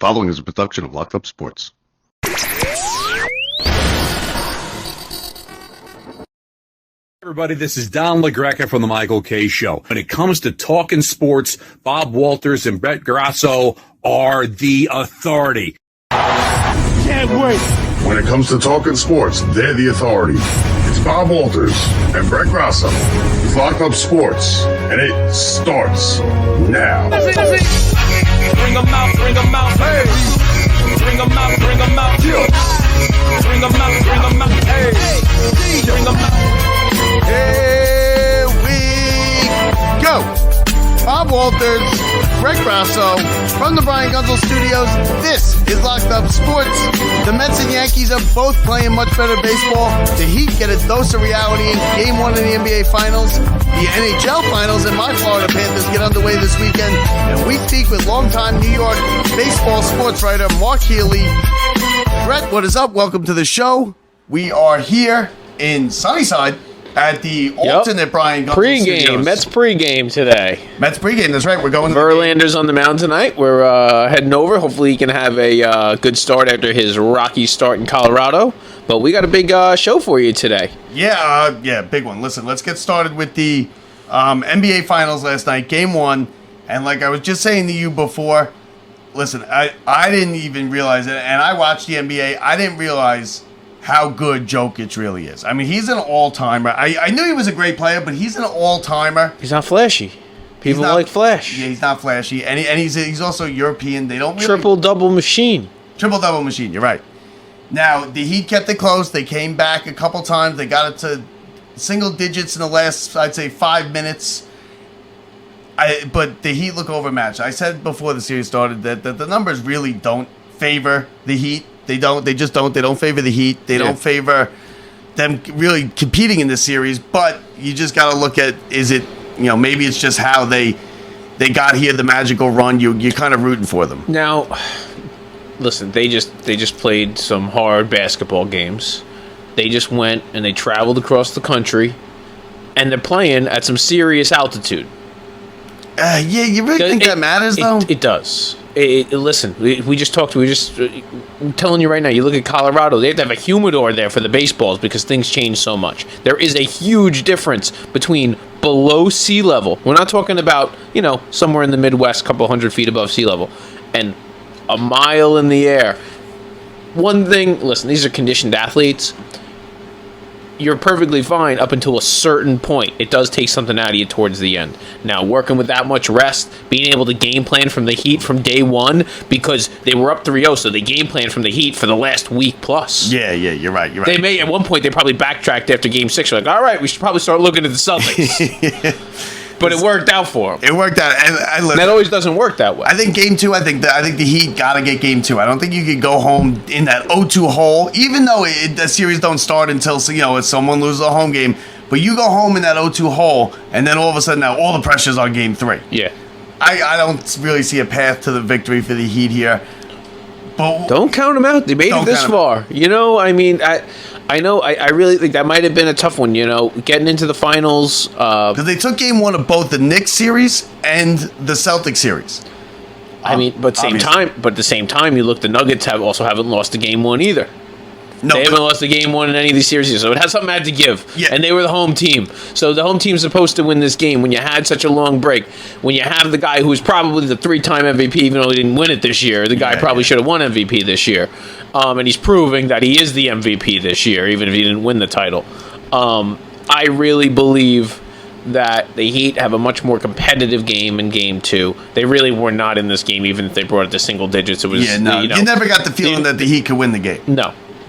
Following is a production of Locked Up Sports. Everybody, this is Don LaGreca from the Michael K. Show. When it comes to talking sports, Bob Walters and Brett Grasso are the authority. Can't wait. When it comes to talking sports, they're the authority. It's Bob Walters and Brett Grasso. It's Locked Up Sports, and it starts now. Bring them out, hey. Bring them out, bring them out. Bring them out, bring them out, hey. Bring them out. Here we go. Bob Walters, Brett Grasso, from the Brian Gunzel Studios. This is Locked Up Sports. The Mets and Yankees are both playing much better baseball. The Heat get a dose of reality in Game 1 of the NBA Finals. The NHL Finals and my Florida Panthers get underway this weekend. And we speak with longtime New York baseball sports writer Mark Healey. Brett, what is up? Welcome to the show. We are here in Sunnyside at the alternate Brian Gunzel Pre-game, Studios. Mets pregame today. Mets pregame, that's right. We're going to Verlander's on the mound tonight. We're heading over. Hopefully he can have a good start after his rocky start in Colorado. But we got a big show for you today. Yeah, big one. Listen, let's get started with the NBA Finals last night, Game 1. And like I was just saying to you before, listen, I didn't even realize it. And I watched the NBA. I didn't realize how good Jokic really is. I mean, he's an all-timer. I knew he was a great player, but he's an all-timer. He's not flashy. People like flash. Yeah, he's not flashy. And he's also European. They don't really... Triple-double machine. Triple-double machine, you're right. Now, the Heat kept it close. They came back a couple times. They got it to single digits in the last, I'd say, 5 minutes. But the Heat look overmatched. I said before the series started that the numbers really don't favor the Heat. They just don't. They don't favor the Heat. They don't favor them really competing in this series. But you just got to look at, is it, maybe it's just how they got here, the magical run. You're kind of rooting for them. Now, listen, they just played some hard basketball games. They just went and they traveled across the country, and they're playing at some serious altitude. You really think that matters, though? It does. Listen, we just talked. I'm telling you right now. You look at Colorado; they have to have a humidor there for the baseballs because things change so much. There is a huge difference between below sea level. We're not talking about somewhere in the Midwest, a couple hundred feet above sea level, and a mile in the air. One thing, listen, these are conditioned athletes. You're perfectly fine up until a certain point. It does take something out of you towards the end. Now, working with that much rest, being able to game plan from the Heat from day one, because they were up 3-0, so they game planned from the Heat for the last week plus. Yeah, you're right. They may, at one point, they probably backtracked after Game 6. They're like, all right, we should probably start looking at the Celtics. But it worked out for them. It worked out. And that always doesn't work that way. I think Game 2, I think the Heat got to get Game 2. I don't think you could go home in that 0-2 hole, even though the series don't start until, if someone loses a home game. But you go home in that 0-2 hole, and then all of a sudden now all the pressure's on Game 3. Yeah. I don't really see a path to the victory for the Heat here. But don't count them out. They made it this far. I really think that might have been a tough one, getting into the finals. Because they took Game 1 of both the Knicks series and the Celtics series. But at the same time, you look, the Nuggets haven't lost a Game 1 either. No, they haven't lost a Game 1 in any of these series, so it has something had to give. Yeah. And they were the home team. So the home team's supposed to win this game when you had such a long break. When you have the guy who was probably the 3-time MVP, even though he didn't win it this year, the guy probably should have won MVP this year. And he's proving that he is the MVP this year, even if he didn't win the title. I really believe that the Heat have a much more competitive game in Game 2. They really were not in this game, even if they brought it to single digits. It was you never got the feeling that the Heat could win the game.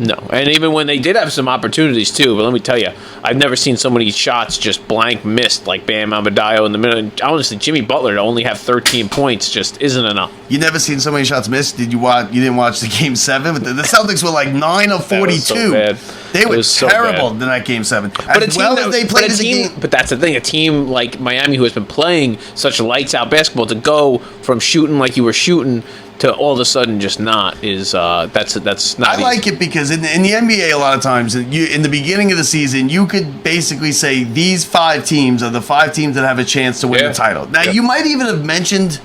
No, and even when they did have some opportunities too, but let me tell you, I've never seen so many shots just blank missed like Bam Adebayo in the middle. And honestly, Jimmy Butler to only have 13 points just isn't enough. You never seen so many shots missed? Did you watch? You didn't watch the Game 7? The Celtics were like 9 of 42. So bad. They were terrible in that Game 7. But that's the thing. A team like Miami, who has been playing such lights out basketball, to go from shooting like you were shooting to all of a sudden just not is that's not. I like it because in the NBA a lot of times in the beginning of the season you could basically say these 5 teams are the 5 teams that have a chance to win the title. Now you might even have mentioned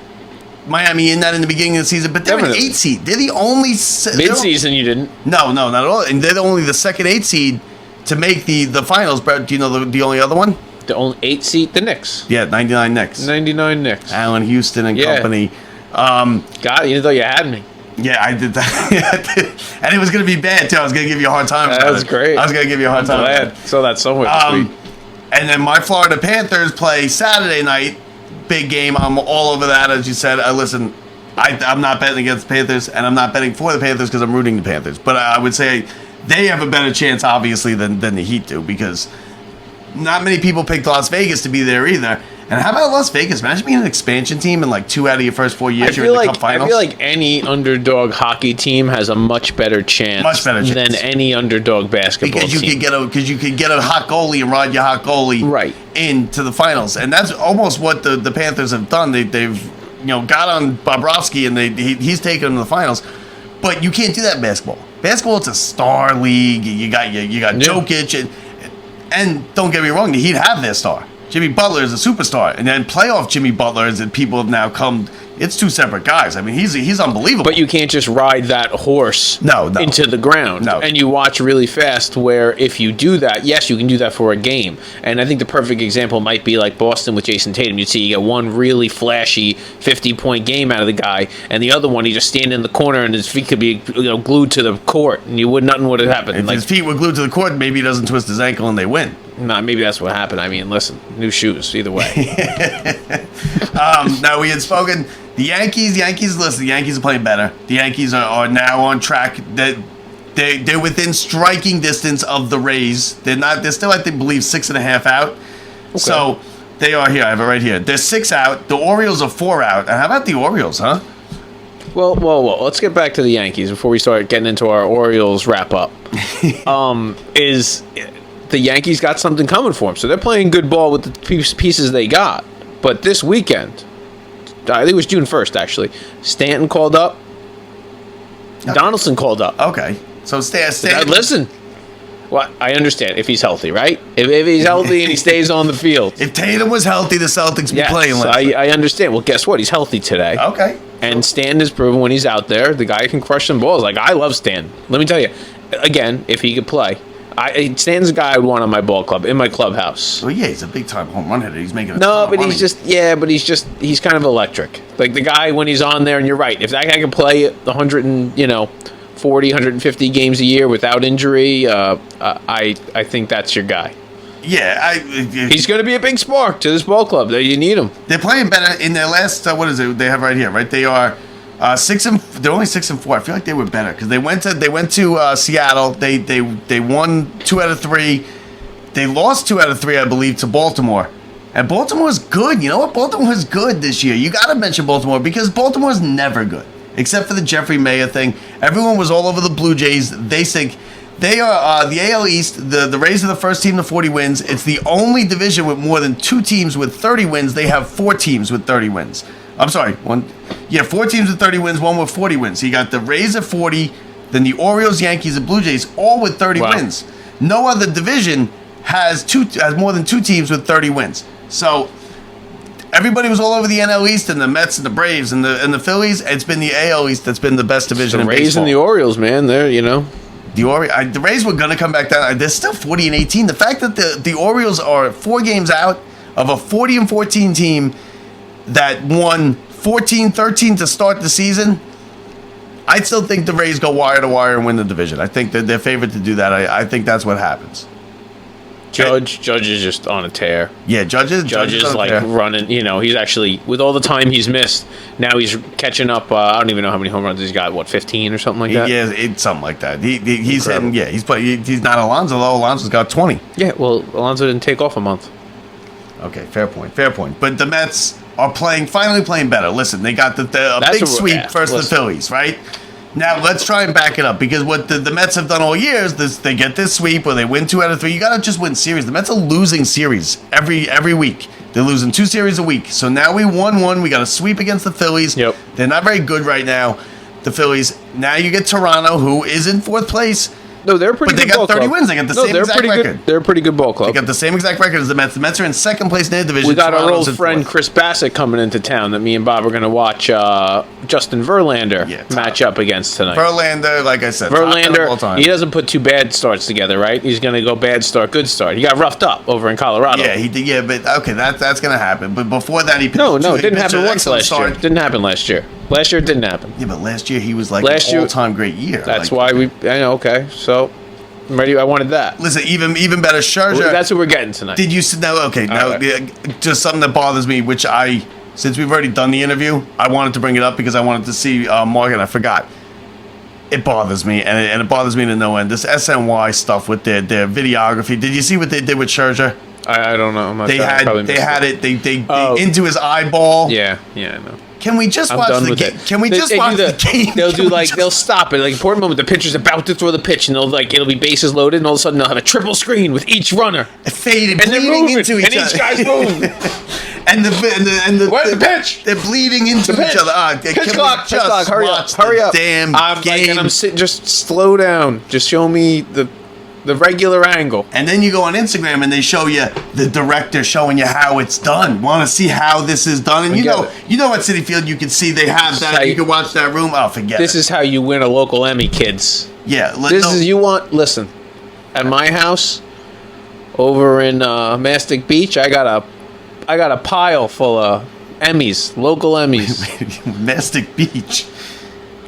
Miami in that in the beginning of the season, but they're an 8 seed. They're the only Mid-season, you didn't. No, not at all. And they're only the second 8 seed to make the finals. Brett, do you know the only other one? The only 8 seed, the Knicks. Yeah, 99 Knicks. 99 Knicks. Allen Houston and company. God, you thought you had me. Yeah, I did that. And it was going to be bad, too. I was going to give you a hard time. That was great. I was going to give you a hard time. Glad. Saw that somewhere this week. And then my Florida Panthers play Saturday night. Big game. I'm all over that, as you said. Listen, I'm not betting against the Panthers, and I'm not betting for the Panthers because I'm rooting the Panthers. But I would say they have a better chance, obviously, than the Heat do, because not many people picked Las Vegas to be there either. And how about Las Vegas? Imagine being an expansion team in like 2 out of your first 4 years. You're in the Cup Finals. I feel like any underdog hockey team has a much better chance than any underdog basketball team. Because you could get a hot goalie and ride your hot goalie into the finals. And that's almost what the Panthers have done. They've got on Bobrovsky and he's taken them to the finals. But you can't do that in basketball. Basketball, it's a star league. You got Jokic. And don't get me wrong, the Heat have their star. Jimmy Butler is a superstar, and then playoff Jimmy Butler is that people have now come. It's 2 separate guys. I mean, he's unbelievable. But you can't just ride that horse into the ground. No. And you watch really fast where if you do that, yes, you can do that for a game. And I think the perfect example might be like Boston with Jason Tatum. You'd see you get one really flashy 50-point game out of the guy, and the other one he just stand in the corner and his feet could be glued to the court, and nothing would have happened. If his feet were glued to the court, maybe he doesn't twist his ankle and they win. Nah, maybe that's what happened. I mean, listen, new shoes, either way. Now, we had spoken, the Yankees, listen, the Yankees are playing better. The Yankees are now on track. They're within striking distance of the Rays. They're still, I believe, 6.5 out. Okay. So, they are here. I have it right here. They're 6 out. The Orioles are 4 out. And how about the Orioles, huh? Well, let's get back to the Yankees before we start getting into our Orioles wrap-up. The Yankees got something coming for them, so they're playing good ball with the pieces they got. But this weekend, I think it was June 1st, actually, Stanton called up. Donaldson called up. Okay. So Stanton. Listen. Well, I understand if he's healthy, right? If he's healthy and he stays on the field. If Tatum was healthy, the Celtics would be playing last night. I understand. Well, guess what? He's healthy today. Okay. And Stanton has proven when he's out there, the guy can crush some balls. Like, I love Stanton. Let me tell you, again, if he could play. Stanton's a guy I would want on my ball club, in my clubhouse. Well, yeah, he's a big-time home run hitter. He's making he's kind of electric. Like the guy when he's on there, and you're right. If that guy can play 140, 150 games a year without injury, I think that's your guy. Yeah, he's going to be a big spark to this ball club. You need him. They're playing better in their last. What is it? They have right here, right? They are. They're only 6-4. I feel like they were better because they went to Seattle. They won 2 out of 3. They lost 2 out of 3, I believe, to Baltimore. And Baltimore's good. You know what? Baltimore's good this year. You got to mention Baltimore because Baltimore's never good, except for the Jeffrey Mayer thing. Everyone was all over the Blue Jays. They think they are the AL East. The Rays are the first team to 40 wins. It's the only division with more than 2 teams with 30 wins. They have 4 teams with 30 wins. I'm sorry, 4 teams with 30 wins, 1 with 40 wins. So you got the Rays at 40, then the Orioles, Yankees, and Blue Jays, all with 30 wins. No other division has more than 2 teams with 30 wins. So everybody was all over the NL East and the Mets and the Braves and the Phillies. It's been the AL East that's been the best division in baseball. The Rays and the Orioles, man, they're The Rays were going to come back down. They're still 40-18. The fact that the Orioles are 4 games out of a 40-14 team that won 14-13 to start the season, I still think the Rays go wire to wire and win the division. I think that they're favored to do that. I think that's what happens. Judge is just on a tear. Yeah, Judge is like running. He's actually, with all the time he's missed, now he's catching up. I don't even know how many home runs he's got. 15 or something like that? Yeah, it's something like that. He's hitting. Yeah, he's not Alonso though. Alonso's got 20. Yeah, well, Alonso didn't take off a month. Okay, fair point. But the Mets are finally playing better. Listen, they got a big sweep versus the Phillies, right? Now, let's try and back it up, because what the Mets have done all year is they get this sweep where they win 2 out of 3. You got to just win series. The Mets are losing series every week. They're losing 2 series a week. So now we won 1. We got a sweep against the Phillies. Yep. They're not very good right now, the Phillies. Now you get Toronto, who is in 4th place. No, they're a pretty But they good ball got 30 club. wins. They got the No, same they're exact pretty record. good. They're a pretty good ball club. They got the same exact record as the Mets. The Mets are in second place in their division. We got our Toronto's old in friend fourth. Chris Bassett coming into town that me and Bob are going to watch Justin Verlander match up against tonight. Verlander, like I said, top 10 of all Verlander, time. he doesn't put two bad starts together, right? He's going to go bad start, good start. He got roughed up over in Colorado. Yeah, he did. Yeah, but okay, that's going to happen. But before that, he pitched No, he it didn't pitched happen an once excellent last year. start. Didn't happen last year. Last year it didn't happen. Yeah, but last year he was like Last an year- all-time great year. That's Like, why I know. Okay, so I'm ready. I wanted that. Listen, even better, Scherzer. That's what we're getting tonight. Did you see now? Okay, now right. just something that bothers me, which since we've already done the interview, I wanted to bring it up because I wanted to see Morgan. I forgot. It bothers me, and it bothers me to no end. This SNY stuff with their videography. Did you see what they did with Scherzer? I don't know. I'm not They sure. I probably had they missed had it. it. They Oh. into his eyeball. Yeah, I know. Can we just I'm watch done the with game? it. Can we They just do watch the game? They'll Can do we like just- they'll stop it like important moment. The pitcher's about to throw the pitch, and it'll be bases loaded, and all of a sudden they'll have a triple screen with each runner, faded, and they're bleeding moving, into each and other. each guy's moving. and the Where's the pitch? They're bleeding into The each pitch. other. Pitch Can we clock, pitch just clock. Hurry up, watch the hurry up. Damn I'm game. like, and I'm sitting. Just slow down. Just show me the regular angle. And then you go on Instagram and they show you the director showing you how it's done. Want to see how this is done? And you know at Citi Field you can see they have that. You can watch that room. Oh, forget This it. is how you win a local Emmy, kids. Yeah. Listen, at my house over in Mastic Beach, I got a pile full of Emmys, local Emmys. Mastic Beach.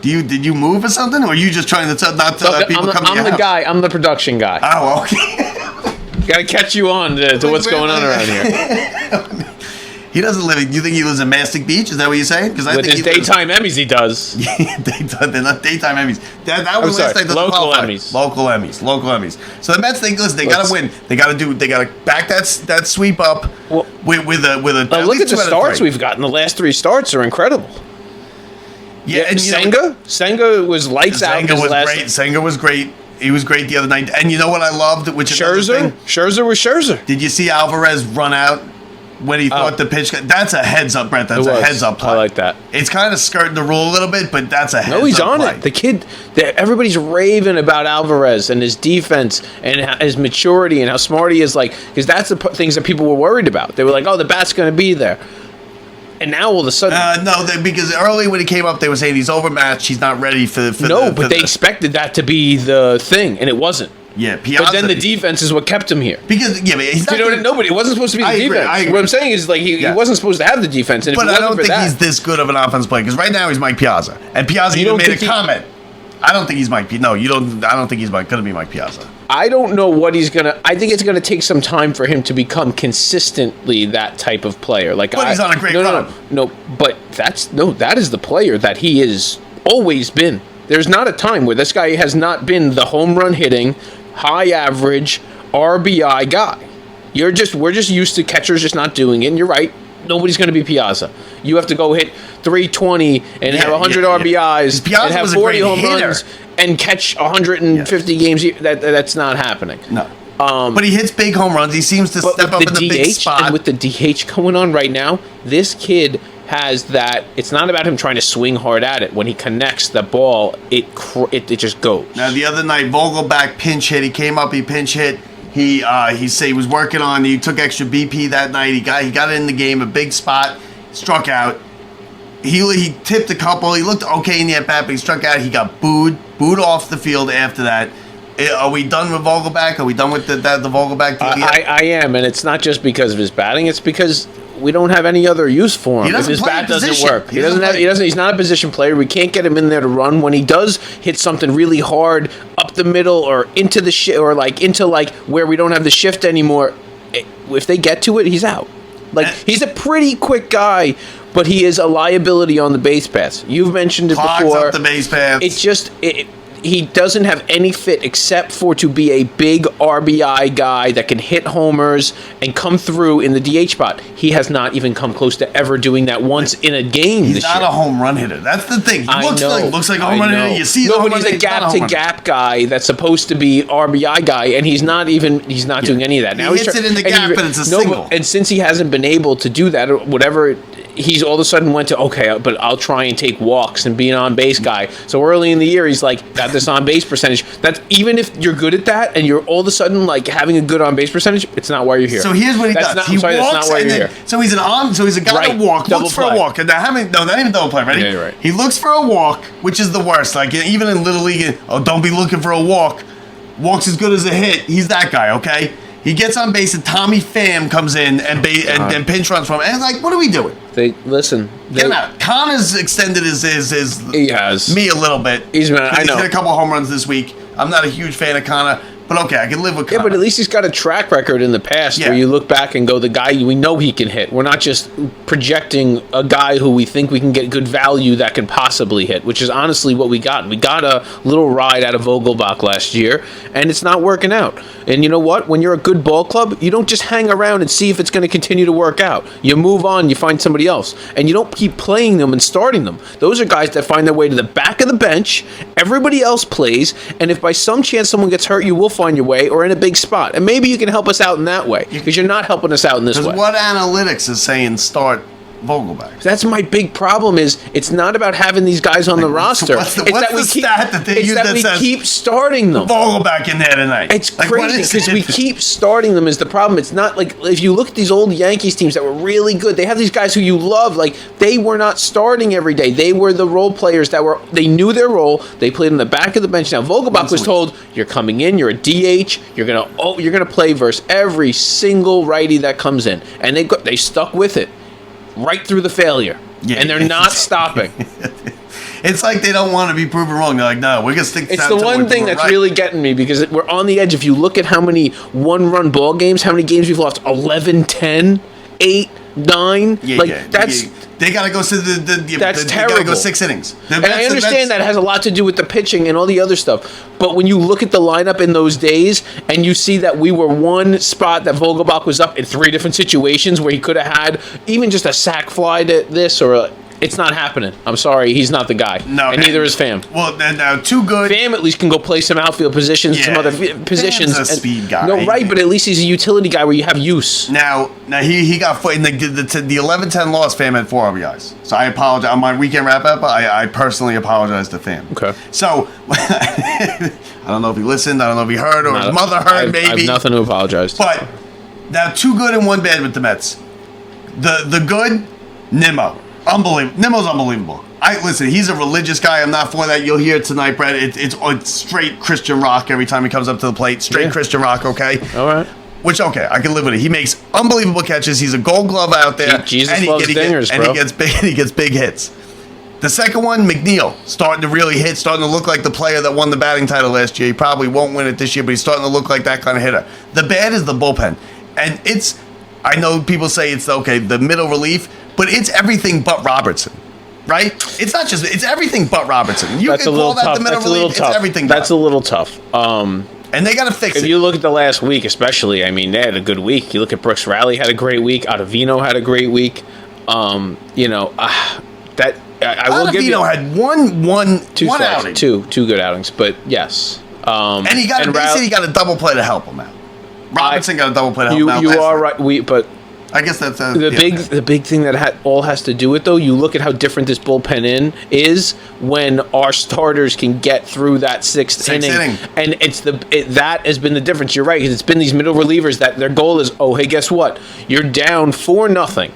Did you move or something, or are you just trying to not to let people come to your house? guy. I'm the production guy. Oh, okay. Got to catch you on to what's going on around here. He doesn't live. You think he lives in Mastic Beach? Is that what you're saying? Because I With think his he lives- daytime Emmys, he does. They're not daytime Emmys. That was sorry, last night. local Emmys. Local Emmys. So the Mets think, listen, they got to win. They got to back that sweep up with a. Look at the starts we've gotten. The last three starts are incredible. Yeah, and Senga was lights out. Senga was great. Senga was great. He was great the other night. And you know what I loved? Which is Scherzer was Scherzer. Did you see Alvarez run out when he thought the pitch? That's a heads up, Brett. That's a heads up play. I like that. It's kind of skirting the rule a little bit, but that's a heads up. No, he's on play. it. The kid, everybody's raving about Alvarez and his defense and his maturity and how smart he is. Because that's the things that people were worried about. They were like, "Oh, the bat's going to be there." And now all of a sudden, because early when he came up, they were saying he's overmatched. He's not ready for they expected that to be the thing, and it wasn't. Yeah, Piazza, but then the defense is what kept him here. Because but he's not. It wasn't supposed to be the defense. I agree. What I'm saying is he wasn't supposed to have the defense. And but if it I don't wasn't think for he's this good of an offense player because right now he's Mike Piazza, and Piazza even made a comment. I don't think he's Mike. No, you don't. I don't think he's going to be Mike Piazza. I don't know what he's gonna. I think it's gonna take some time for him to become consistently that type of player. But he's on a great run. No, but that is the player that he has always been. There's not a time where this guy has not been the home run hitting, high average RBI guy. We're just used to catchers just not doing it. And you're right. Nobody's going to be Piazza. You have to go hit 320 and have 100 RBIs and have 40 home runs and catch 150 games. That's not happening. No. But he hits big home runs. He seems to step up in the big spot. And with the DH going on right now, this kid has that. It's not about him trying to swing hard at it. When he connects the ball, it just goes. Now, the other night, Vogelback pinch hit. He came up, he pinch hit. He said he was working on. He took extra BP that night. He got in the game, a big spot, struck out. He tipped a couple. He looked okay in the at bat, but he struck out. He got booed off the field after that. Are we done with Vogelback? Are we done with the Vogelback deal yet? I am, and it's not just because of his batting. It's because we don't have any other use for him. If his bat doesn't work, he's not a position player. We can't get him in there to run. When he does hit something really hard up the middle or into the into where we don't have the shift anymore, if they get to it, he's out. He's a pretty quick guy, but he is a liability on the base paths. You've mentioned it Clogs before. up the base paths. It's just he doesn't have any fit except for to be a big RBI guy that can hit homers and come through in the DH spot. He has not even come close to ever doing that once in a game He's this not year. a home run hitter. That's the thing. He looks like a home run hitter. You see but he's a gap-to-gap guy that's supposed to be RBI guy, and he's not doing any of that. Now he hits it in the gap, and it's a single. And since he hasn't been able to do that, or whatever he's all of a sudden went to, okay, but I'll try and take walks and be an on-base guy. So early in the year, he's like, got this on-base percentage. That's even if you're good at that and you're all of a sudden like having a good on-base percentage, it's not why you're here. So here's what he does. He walks, that's not why you're here. So he's a guy that walks, looks for a walk. And not even double play, ready? Yeah, you're right. He looks for a walk, which is the worst. Like even in Little League, don't be looking for a walk. Walks as good as a hit. He's that guy, okay? He gets on base and Tommy Pham comes in and pinch runs from him. And it's like, what are we doing? Get him out. Connor's extended he has me a little bit. He's hit a couple home runs this week. I'm not a huge fan of Connor. But okay, I can live with Connor. Yeah, but at least he's got a track record in the past where you look back and go, the guy we know he can hit. We're not just projecting a guy who we think we can get good value that can possibly hit, which is honestly what we got. We got a little ride out of Vogelbach last year, and it's not working out. And you know what? When you're a good ball club, you don't just hang around and see if it's going to continue to work out. You move on, you find somebody else. And you don't keep playing them and starting them. Those are guys that find their way to the back of the bench. Everybody else plays, and if by some chance someone gets hurt, you will find your way or in a big spot. And maybe you can help us out in that way because you're not helping us out in this way. Because what analytics is saying start Vogelbach? That's my big problem is it's not about having these guys on the roster. What's the stat that they use that says keep starting them? Vogelbach in there tonight. It's crazy because we keep starting them is the problem. It's not like if you look at these old Yankees teams that were really good, they have these guys who you love. Like they were not starting every day. They were the role players they knew their role. They played in the back of the bench. Now Vogelbach was told, you're coming in, you're a DH, you're gonna play versus every single righty that comes in, and they stuck with it. Right through the failure. Yeah, and they're not stopping. It's like they don't want to be proven wrong. They're like, no, we're going to stick to It's the one thing that's really getting me because we're on the edge. If you look at how many one-run ball games, how many games we've lost, 11, 10, 8, 9. They got to go to that's terrible. They got to go 6 innings. And I understand that has a lot to do with the pitching and all the other stuff. But when you look at the lineup in those days and you see that we were one spot that Vogelbach was up in 3 different situations where he could have had even just a sac fly to this or it's not happening. I'm sorry, he's not the guy. No, and neither is Pham. Well, now too good. Pham at least can go play some outfield positions, some other positions. Fam's a speed guy. No, right, but at least he's a utility guy where you have use. Now he got in the 11-10 loss. Pham had 4 RBIs. So I apologize on my weekend wrap up. I personally apologize to Pham. Okay. So I don't know if he listened. I don't know if he heard or his mother heard. Maybe I have nothing to apologize to. But now 2 good and 1 bad with the Mets. The good, Nimmo. Unbelievable. Nimmo's unbelievable. Listen, he's a religious guy. I'm not for that. You'll hear it tonight, Brett. It's straight Christian rock every time he comes up to the plate. Straight Christian rock, okay? All right. Which, okay, I can live with it. He makes unbelievable catches. He's a Gold Glove out there. Jesus loves dingers, bro. And he gets big hits. The second one, McNeil, starting to really hit, starting to look like the player that won the batting title last year. He probably won't win it this year, but he's starting to look like that kind of hitter. The bad is the bullpen. And I know people say it's, the middle relief, but it's everything but Robertson. Right? It's not just, it's everything but Robertson. You can call that the middle relief, it's everything but. That's a little tough. And they got to fix it. If you look at the last week, especially, I mean, they had a good week. You look at Brooks Raley had a great week. Ottavino had a great week. I will give you. Ottavino had one outing. Two good outings, but yes. And they said he got a double play to help him out. Robinson got a double play to help him out. You are right. But I guess that's the big thing that all has to do with, though. You look at how different this bullpen is when our starters can get through that sixth inning, and that has been the difference. You're right, because it's been these middle relievers that their goal is, oh, hey, guess what? You're down 4-0.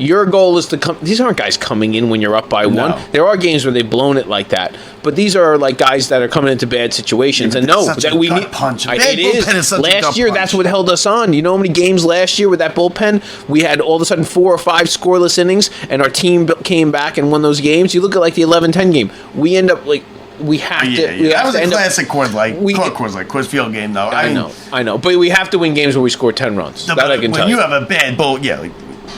Your goal is to come. These aren't guys coming in when you're up by 1. There are games where they've blown it like that, but these are like guys that are coming into bad situations. And no, that we need punch. It is. Last year, that's what held us on. You know how many games last year with that bullpen? We had all of a sudden 4 or 5 scoreless innings, and our team came back and won those games. You look at like the 11-10 game. We end up like. We have to. That was a classic Coors Field game, though. I know, but we have to win games where we score 10 runs. That I can tell you. When you have a bad bull,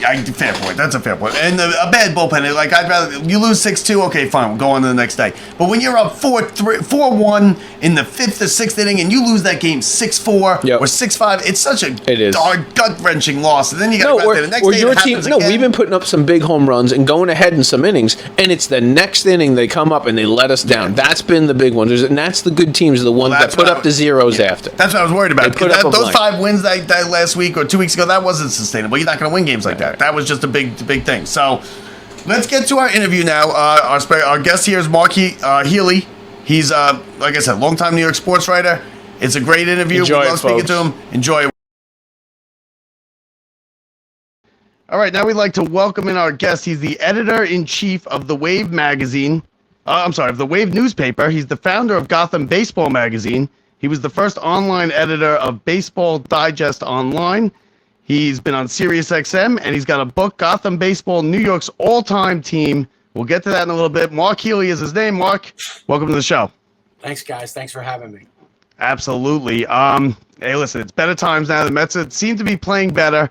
fair point. That's a fair point. And a bad bullpen, like I'd rather you lose 6-2. Okay, fine, we'll go on to the next day. But when you're up 4-1 in the 5th or 6th inning, and you lose that game 6-4 or 6-5, it's such a gut wrenching loss. And then you got to go out there the next day. Your team, we've been putting up some big home runs and going ahead in some innings, and it's the next inning they come up and they let us down. That's been the big one. And that's the good teams, the ones that put up the zeros after. That's what I was worried about. Those 5 wins that last week or 2 weeks ago, that wasn't sustainable. You're not going to win games like that. That was just a big thing. So let's get to our interview now. Our guest here is Mark Healey. He's, like I said, longtime New York sports writer. It's a great interview. Enjoy we love it, speaking folks. to him. Enjoy it. All right, now we'd like to welcome in our guest. He's the editor-in-chief of the Wave magazine. Of the Wave newspaper. He's the founder of Gotham Baseball magazine. He was the first online editor of Baseball Digest Online. He's been on SiriusXM, and he's got a book, Gotham Baseball, New York's all-time team. We'll get to that in a little bit. Mark Healey is his name. Mark, welcome to the show. Thanks, guys. Thanks for having me. Absolutely. Hey, listen, it's better times now. The Mets seem to be playing better.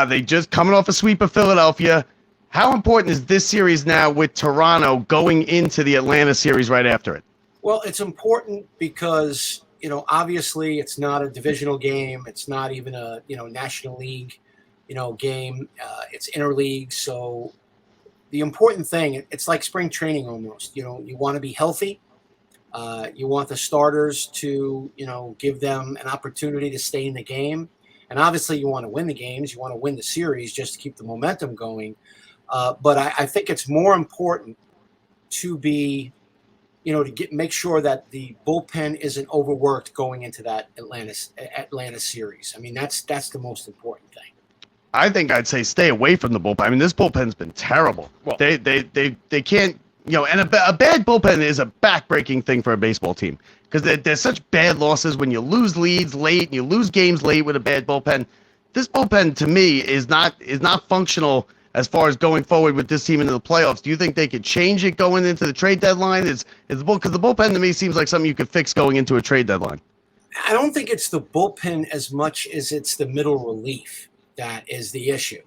They just coming off a sweep of Philadelphia. How important is this series now with Toronto going into the Atlanta series right after it? Well, it's important because, obviously it's not a divisional game. It's not even a, National League, game. It's interleague. So the important thing, it's like spring training almost. You want to be healthy. You want the starters to, give them an opportunity to stay in the game. And obviously you want to win the games. You want to win the series just to keep the momentum going. But I think it's more important to be, make sure that the bullpen isn't overworked going into that Atlanta series. I mean, that's the most important thing. I think I'd say stay away from the bullpen. I mean, this bullpen's been terrible. Well, they can't, and a bad bullpen is a backbreaking thing for a baseball team because there's such bad losses when you lose leads late and you lose games late with a bad bullpen. This bullpen, to me, is not functional as far as going forward with this team into the playoffs. Do you think they could change it going into the trade deadline? Because the bullpen to me seems like something you could fix going into a trade deadline. I don't think it's the bullpen as much as it's the middle relief that is the issue.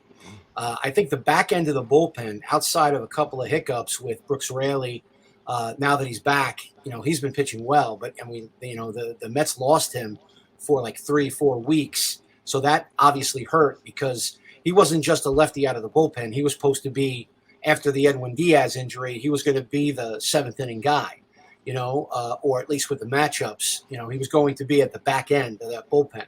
I think the back end of the bullpen, outside of a couple of hiccups with Brooks Raley, now that he's back, he's been pitching well. But the Mets lost him for like 3-4 weeks, so that obviously hurt because he wasn't just a lefty out of the bullpen. He was supposed to be, after the Edwin Diaz injury, he was going to be the seventh inning guy, or at least with the matchups. He was going to be at the back end of that bullpen.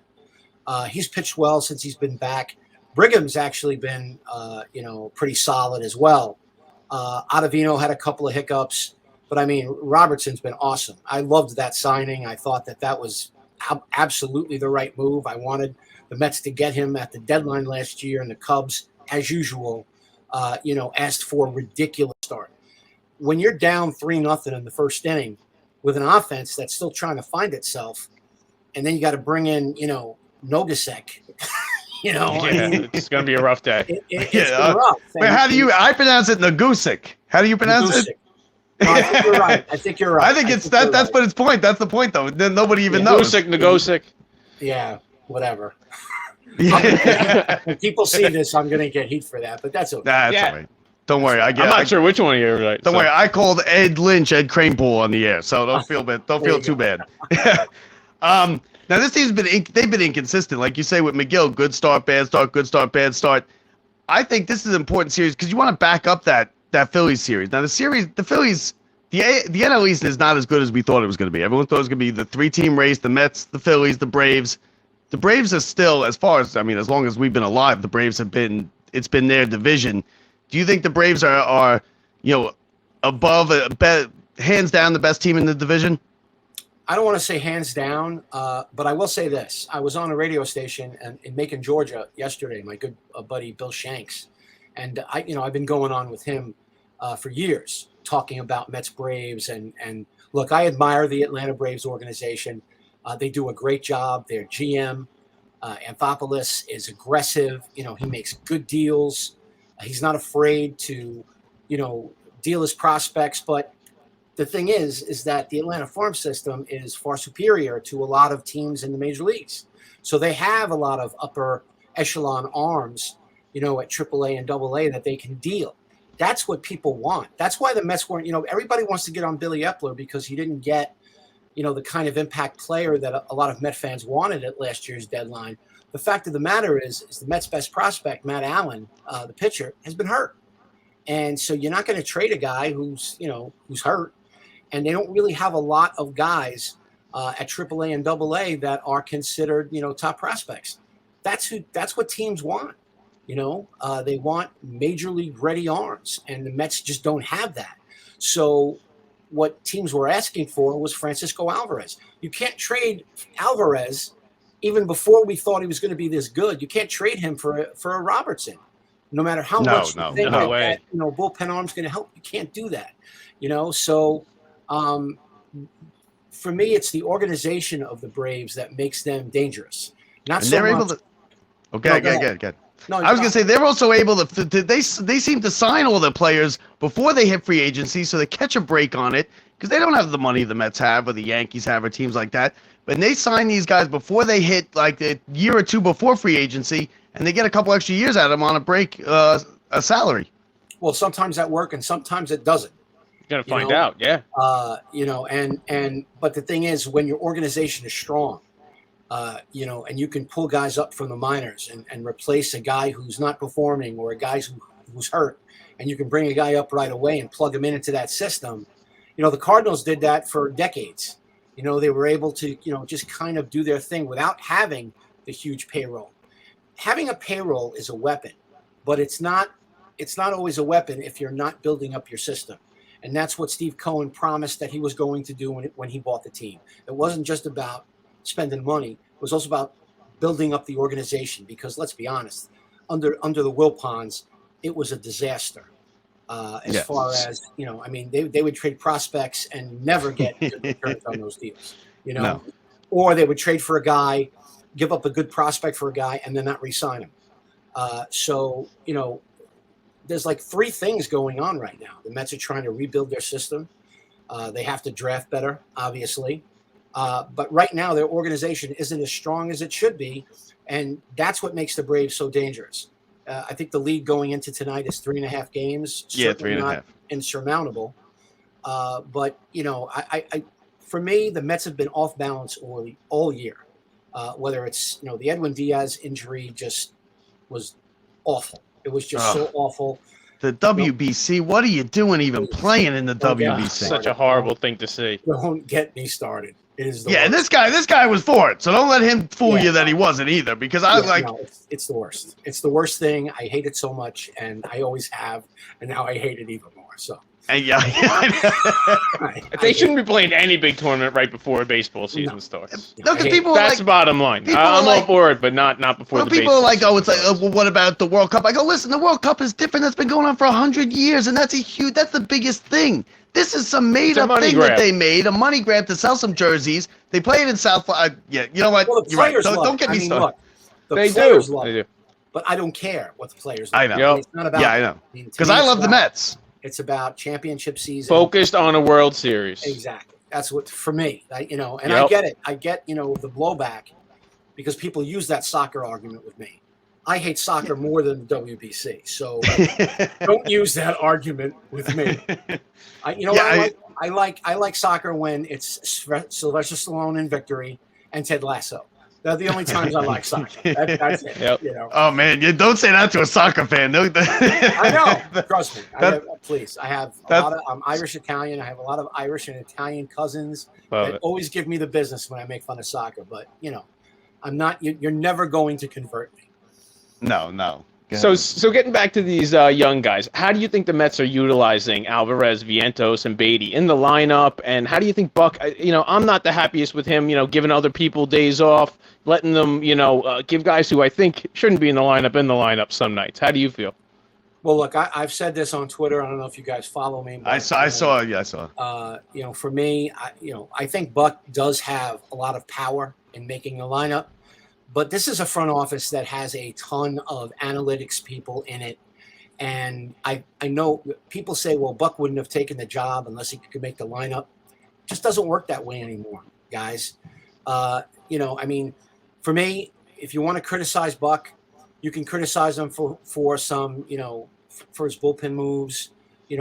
He's pitched well since he's been back. Brigham's actually been, pretty solid as well. Ottavino had a couple of hiccups, but I mean, Robertson's been awesome. I loved that signing. I thought that was absolutely the right move. I wanted the Mets to get him at the deadline last year, and the Cubs, as usual, asked for a ridiculous start. When you're down 3-0 in the first inning with an offense that's still trying to find itself, and then you got to bring in, Nogasek, it's going to be a rough day. It's been rough. Wait, I pronounce it Nagusik. How do you pronounce it? No, I think you're right. I think you're right. I think that's what its point. That's the point, though. Then nobody even knows. Nagosic. Yeah, whatever. Yeah. When people see this, I'm going to get heat for that, but that's okay. That's all right. Don't worry. I'm not sure which one of you are right. Don't worry. I called Ed Kranepool on the air, so don't feel bad. Don't feel too bad. Now this team's they've been inconsistent, like you say with McGill. Good start, bad start. Good start, bad start. I think this is an important series because you want to back up that Phillies series. Now the Phillies, the NL East is not as good as we thought it was going to be. Everyone thought it was going to be the 3-team race: the Mets, the Phillies, the Braves. The Braves are still, as long as we've been alive, the Braves have been. It's been their division. Do you think the Braves are above, hands down, the best team in the division? I don't want to say hands down, but I will say this. I was on a radio station in Macon, Georgia yesterday, my good buddy Bill Shanks. And I've been going on with him for years, talking about Mets Braves. And look, I admire the Atlanta Braves organization. They do a great job. Their GM, Anthopoulos, is aggressive. He makes good deals. He's not afraid to, deal his prospects. But the thing is that the Atlanta farm system is far superior to a lot of teams in the major leagues. So they have a lot of upper echelon arms, at AAA and AA that they can deal. That's what people want. That's why the Mets weren't, everybody wants to get on Billy Epler because he didn't get, the kind of impact player that a lot of Met fans wanted at last year's deadline. The fact of the matter is the Mets' best prospect, Matt Allen, the pitcher, has been hurt. And so you're not going to trade a guy who's hurt. And they don't really have a lot of guys at AAA and AA that are considered, top prospects. That's what teams want. They want major league ready arms, and the Mets just don't have that. So what teams were asking for was Francisco Alvarez. You can't trade Alvarez even before we thought he was going to be this good. You can't trade him for a Robertson, no matter how much you think that bullpen arm's going to help. You can't do that. So for me, it's the organization of the Braves that makes them dangerous. Not so much. Able to. Okay, good. No, I was going to say they're also able to. They seem to sign all the players before they hit free agency, so they catch a break on it because they don't have the money the Mets have or the Yankees have or teams like that. But they sign these guys before they hit like a year or two before free agency, and they get a couple extra years out of them on a break, a salary. Well, sometimes that works, and sometimes it doesn't. You're gonna find out, yeah. But the thing is, when your organization is strong, and you can pull guys up from the minors and replace a guy who's not performing or a guy who's hurt, and you can bring a guy up right away and plug him into that system. The Cardinals did that for decades. They were able to, just kind of do their thing without having the huge payroll. Having a payroll is a weapon, but it's not always a weapon if you're not building up your system. And that's what Steve Cohen promised that he was going to do when he bought the team. It wasn't just about spending money. It was also about building up the organization, because let's be honest, under the Wilpons, it was a disaster. As far as, they would trade prospects and never get good returns on those deals, No. Or they would trade for a guy, give up a good prospect for a guy, and then not re-sign him. There's like three things going on right now. The Mets are trying to rebuild their system. They have to draft better, obviously. But right now, their organization isn't as strong as it should be, and that's what makes the Braves so dangerous. I think the lead going into tonight is 3.5 games. Yeah, 3.5. Insurmountable. But for me, the Mets have been off balance all year. Whether it's the Edwin Diaz injury just was awful. It was just so awful. The WBC. What are you doing even playing in the WBC? Such a horrible thing to see. Don't get me started. It is the worst. worst. This guy was for it. So don't let him fool you that he wasn't either, because it's the worst. It's the worst thing. I hate it so much, and I always have, and now I hate it even more. So. They shouldn't be playing any big tournament right before a baseball season starts. No, because people that's the bottom line. I'm all for it, but not before the people baseball are like, season it's like, well, what about the World Cup? I go, listen, the World Cup is different. That's been going on for 100 years, and that's the biggest thing. This is some made-up thing that they made, a money grab to sell some jerseys. They play it in South Florida. You know what? Well, You're right. Don't get me started. Look, they do. But I don't care what the players love. I know. It's not about I know. Because I love the Mets. It's about championship season. Focused on a World Series. Exactly. That's what, for me, I get it. I get, the blowback because people use that soccer argument with me. I hate soccer more than the WBC. So don't use that argument with me. I like soccer when it's Sylvester Stallone in Victory and Ted Lasso. They're the only times I like soccer. That's it. Yep. Oh man, you don't say that to a soccer fan. No. I know. Trust me. Please. I have I'm Irish Italian. I have a lot of Irish and Italian cousins that always give me the business when I make fun of soccer. But I'm not. You're never going to convert me. No. So getting back to these young guys, how do you think the Mets are utilizing Alvarez, Vientos, and Beatty in the lineup? And how do you think Buck? I'm not the happiest with him. Giving other people days off, letting them, give guys who I think shouldn't be in the lineup some nights. How do you feel? Well, look, I've said this on Twitter. I don't know if you guys follow me. But, I saw. For me, I think Buck does have a lot of power in making the lineup. But this is a front office that has a ton of analytics people in it. And I know people say, well, Buck wouldn't have taken the job unless he could make the lineup. It just doesn't work that way anymore, guys. For me, if you want to criticize Buck, you can criticize him for some, for his bullpen moves.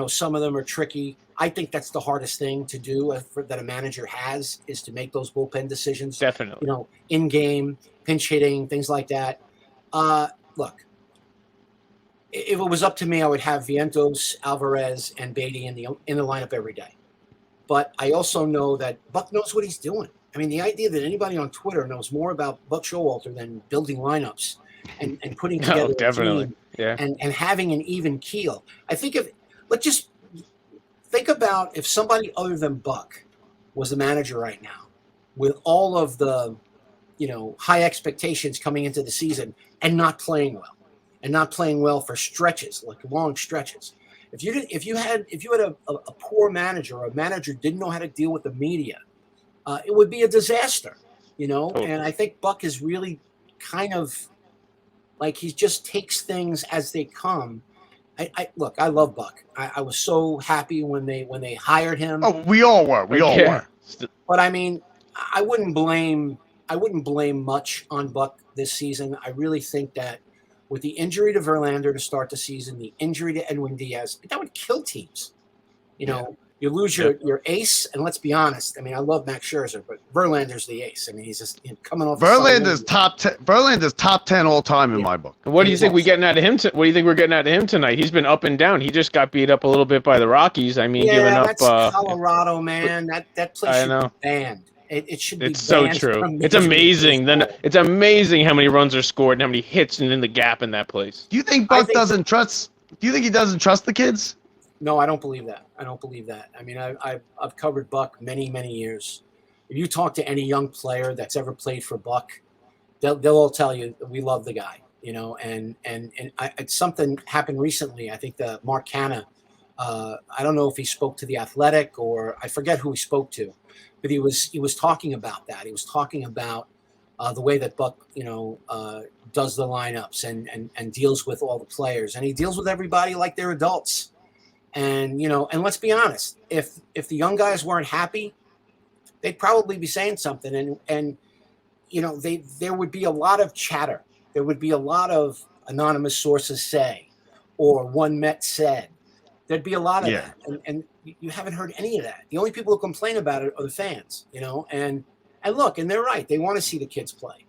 Some of them are tricky. I think that's the hardest thing to do that a manager has, is to make those bullpen decisions. Definitely. In game, pinch hitting, things like that. Look, if it was up to me, I would have Vientos, Alvarez, and Beatty in the lineup every day. But I also know that Buck knows what he's doing. I mean, the idea that anybody on Twitter knows more about Buck Showalter than building lineups and putting together definitely. a team Yeah. and having an even keel. I think let's just think about if somebody other than Buck was the manager right now, with all of the high expectations coming into the season and not playing well for stretches, like long stretches. If you had a poor manager, or a manager didn't know how to deal with the media, it would be a disaster, Totally. And I think Buck is really kind of like he just takes things as they come. Look, I love Buck. I was so happy when they hired him. Oh, we all were. We all were. But I mean, I wouldn't blame much on Buck this season. I really think that with the injury to Verlander to start the season, the injury to Edwin Diaz, that would kill teams. You lose your ace, and let's be honest. I mean, I love Max Scherzer, but Verlander's the ace. I mean, he's just coming off. Verlander's top 10. Verlander's top 10 all time in my book. What do you think we're getting out of him? What do you think we're getting out of him tonight? He's been up and down. He just got beat up a little bit by the Rockies. I mean, giving up. That's Colorado, man. That place should be banned. It should be. It's so true. It's amazing. Then it's amazing how many runs are scored and how many hits and in the gap in that place. Do you think Buck doesn't trust? Do you think he doesn't trust the kids? No, I don't believe that. I mean, I've covered Buck many years. If you talk to any young player that's ever played for Buck, they'll all tell you we love the guy. It's something happened recently. I think the Mark Canha. I don't know if he spoke to the Athletic or I forget who he spoke to. But he was talking about that. He was talking about the way that Buck, does the lineups and deals with all the players, and he deals with everybody like they're adults. And and let's be honest, if the young guys weren't happy, they'd probably be saying something, and there would be a lot of chatter. There would be a lot of anonymous sources say, or one Met said. There'd be a lot of that, and you haven't heard any of that. The only people who complain about it are the fans, and look, and they're right. They want to see the kids play,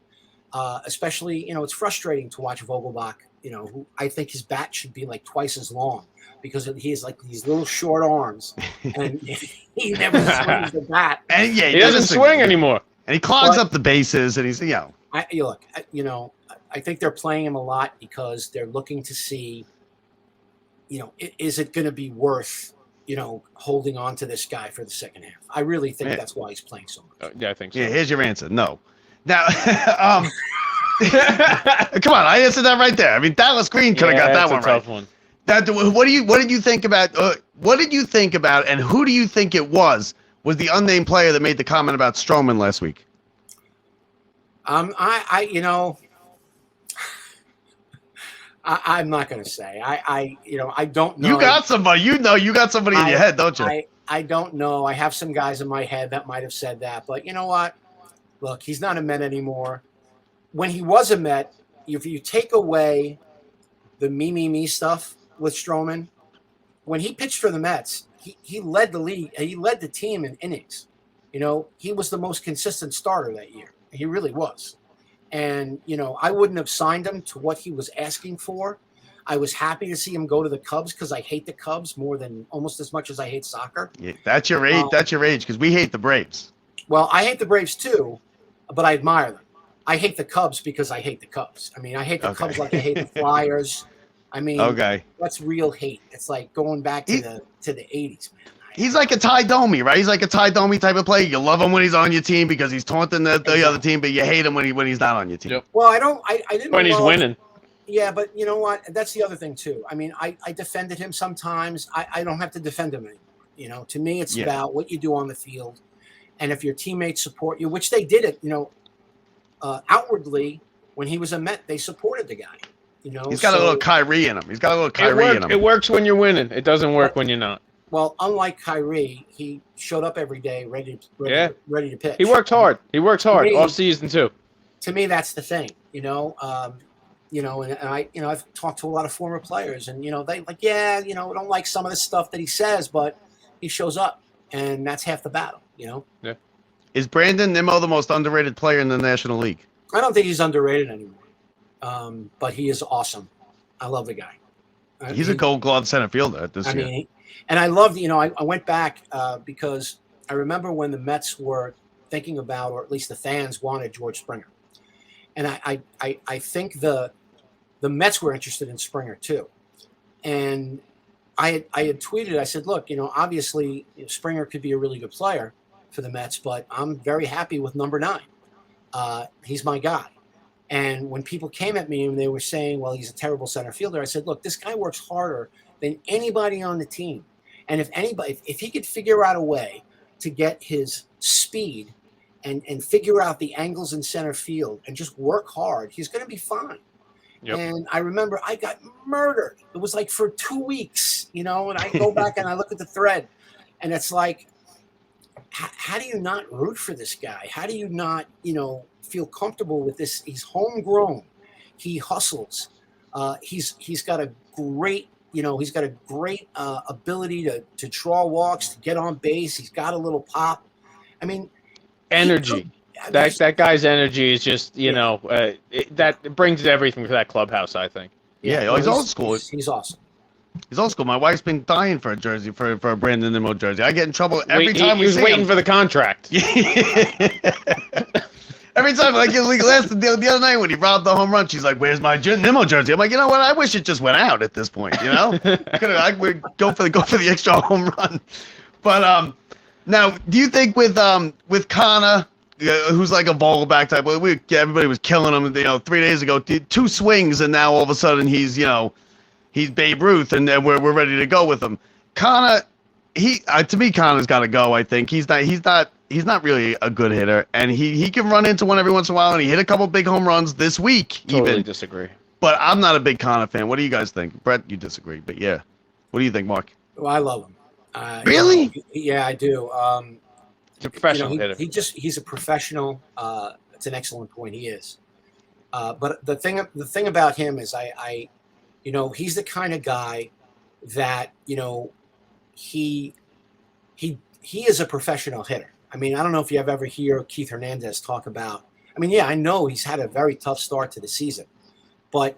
especially, it's frustrating to watch Vogelbach, who I think his bat should be like twice as long because he has like these little short arms, and he never swings the bat. And he doesn't swing anymore. And he clogs up the bases, and he's, I think they're playing him a lot because they're looking to see, is it going to be worth, holding on to this guy for the second half? I really think that's why he's playing so much. Yeah, I think so. Yeah, here's your answer. No. Now, come on, I answered that right there. I mean, Dallas Green could have got that one right. One. What did you think about? What did you think about? And who do you think it was the unnamed player that made the comment about Stroman last week? I'm not going to say. I don't know. You got somebody. You got somebody in your head, don't you? I don't know. I have some guys in my head that might have said that, but you know what? Look, he's not a Met anymore. When he was a Met, if you take away the me stuff with Stroman, when he pitched for the Mets, he led the league. He led the team in innings. He was the most consistent starter that year. He really was. And, I wouldn't have signed him to what he was asking for. I was happy to see him go to the Cubs because I hate the Cubs almost as much as I hate soccer. Yeah, that's your age. That's your age because we hate the Braves. Well, I hate the Braves too, but I admire them. I hate the Cubs because I hate the Cubs. I mean, I hate the Cubs like I hate the Flyers. I mean, that's real hate. It's like going back to the 80s, man. He's like a Ty Domi, right? He's like a Ty Domi type of player. You love him when he's on your team because he's taunting the other team, but you hate him when he's not on your team. Yep. Well, I didn't. When he's winning. Yeah, but you know what? That's the other thing too. I mean, I defended him sometimes. I don't have to defend him anymore. To me, it's about what you do on the field, and if your teammates support you, which they did it. Outwardly, when he was a Met, they supported the guy. He's got a little Kyrie in him. It works when you're winning. It doesn't work when you're not. Well, unlike Kyrie, he showed up every day ready to pitch. He worked hard. Off season too. To me, that's the thing. And I've talked to a lot of former players, and they like, I don't like some of the stuff that he says, but he shows up, and that's half the battle. Yeah. Is Brandon Nimmo the most underrated player in the National League? I don't think he's underrated anymore, but he is awesome. I love the guy. He's a Gold Glove center fielder this year. And I loved, I went back because I remember when the Mets were thinking about, or at least the fans wanted George Springer. And I think the the Mets were interested in Springer too. And I had tweeted, I said, look, obviously Springer could be a really good player for the Mets, but I'm very happy with number 9. He's my guy. And when people came at me and they were saying, well, he's a terrible center fielder, I said, look, this guy works harder than anybody on the team. And if he could figure out a way to get his speed and figure out the angles in center field and just work hard, he's going to be fine. Yep. And I remember I got murdered. It was like for 2 weeks, and I go back and I look at the thread and it's like, how do you not root for this guy? How do you not, feel comfortable with this? He's homegrown. He hustles. He's got a great, ability to draw walks, to get on base. He's got a little pop. I mean, energy. That guy's energy is just, that brings everything to that clubhouse, I think. Yeah, he's old school. He's awesome. He's old school. My wife's been dying for a jersey, for a Brandon Nimmo jersey. I get in trouble every time he was waiting for the contract. Every time, like the other night when he robbed the home run, she's like, "Where's my Nimmo jersey?" I'm like, you know what? I wish it just went out at this point. I would go for the extra home run. But now, do you think with Connor, who's like a Vogelback type, everybody was killing him, 3 days ago, 2 swings, and now all of a sudden he's Babe Ruth, and we're ready to go with him. Connor, to me, Connor's got to go. I think he's not really a good hitter, and he can run into one every once in a while, and he hit a couple big home runs this week. Totally disagree. But I'm not a big Connor fan. What do you guys think? Brett, you disagree, but yeah. What do you think, Mark? Well, I love him. Really? Yeah, I do. He's a professional hitter. He's a professional. It's an excellent point. He is. But the thing about him is he's the kind of guy that, he is a professional hitter. I mean, I don't know if you ever hear Keith Hernandez talk about, I know he's had a very tough start to the season, but,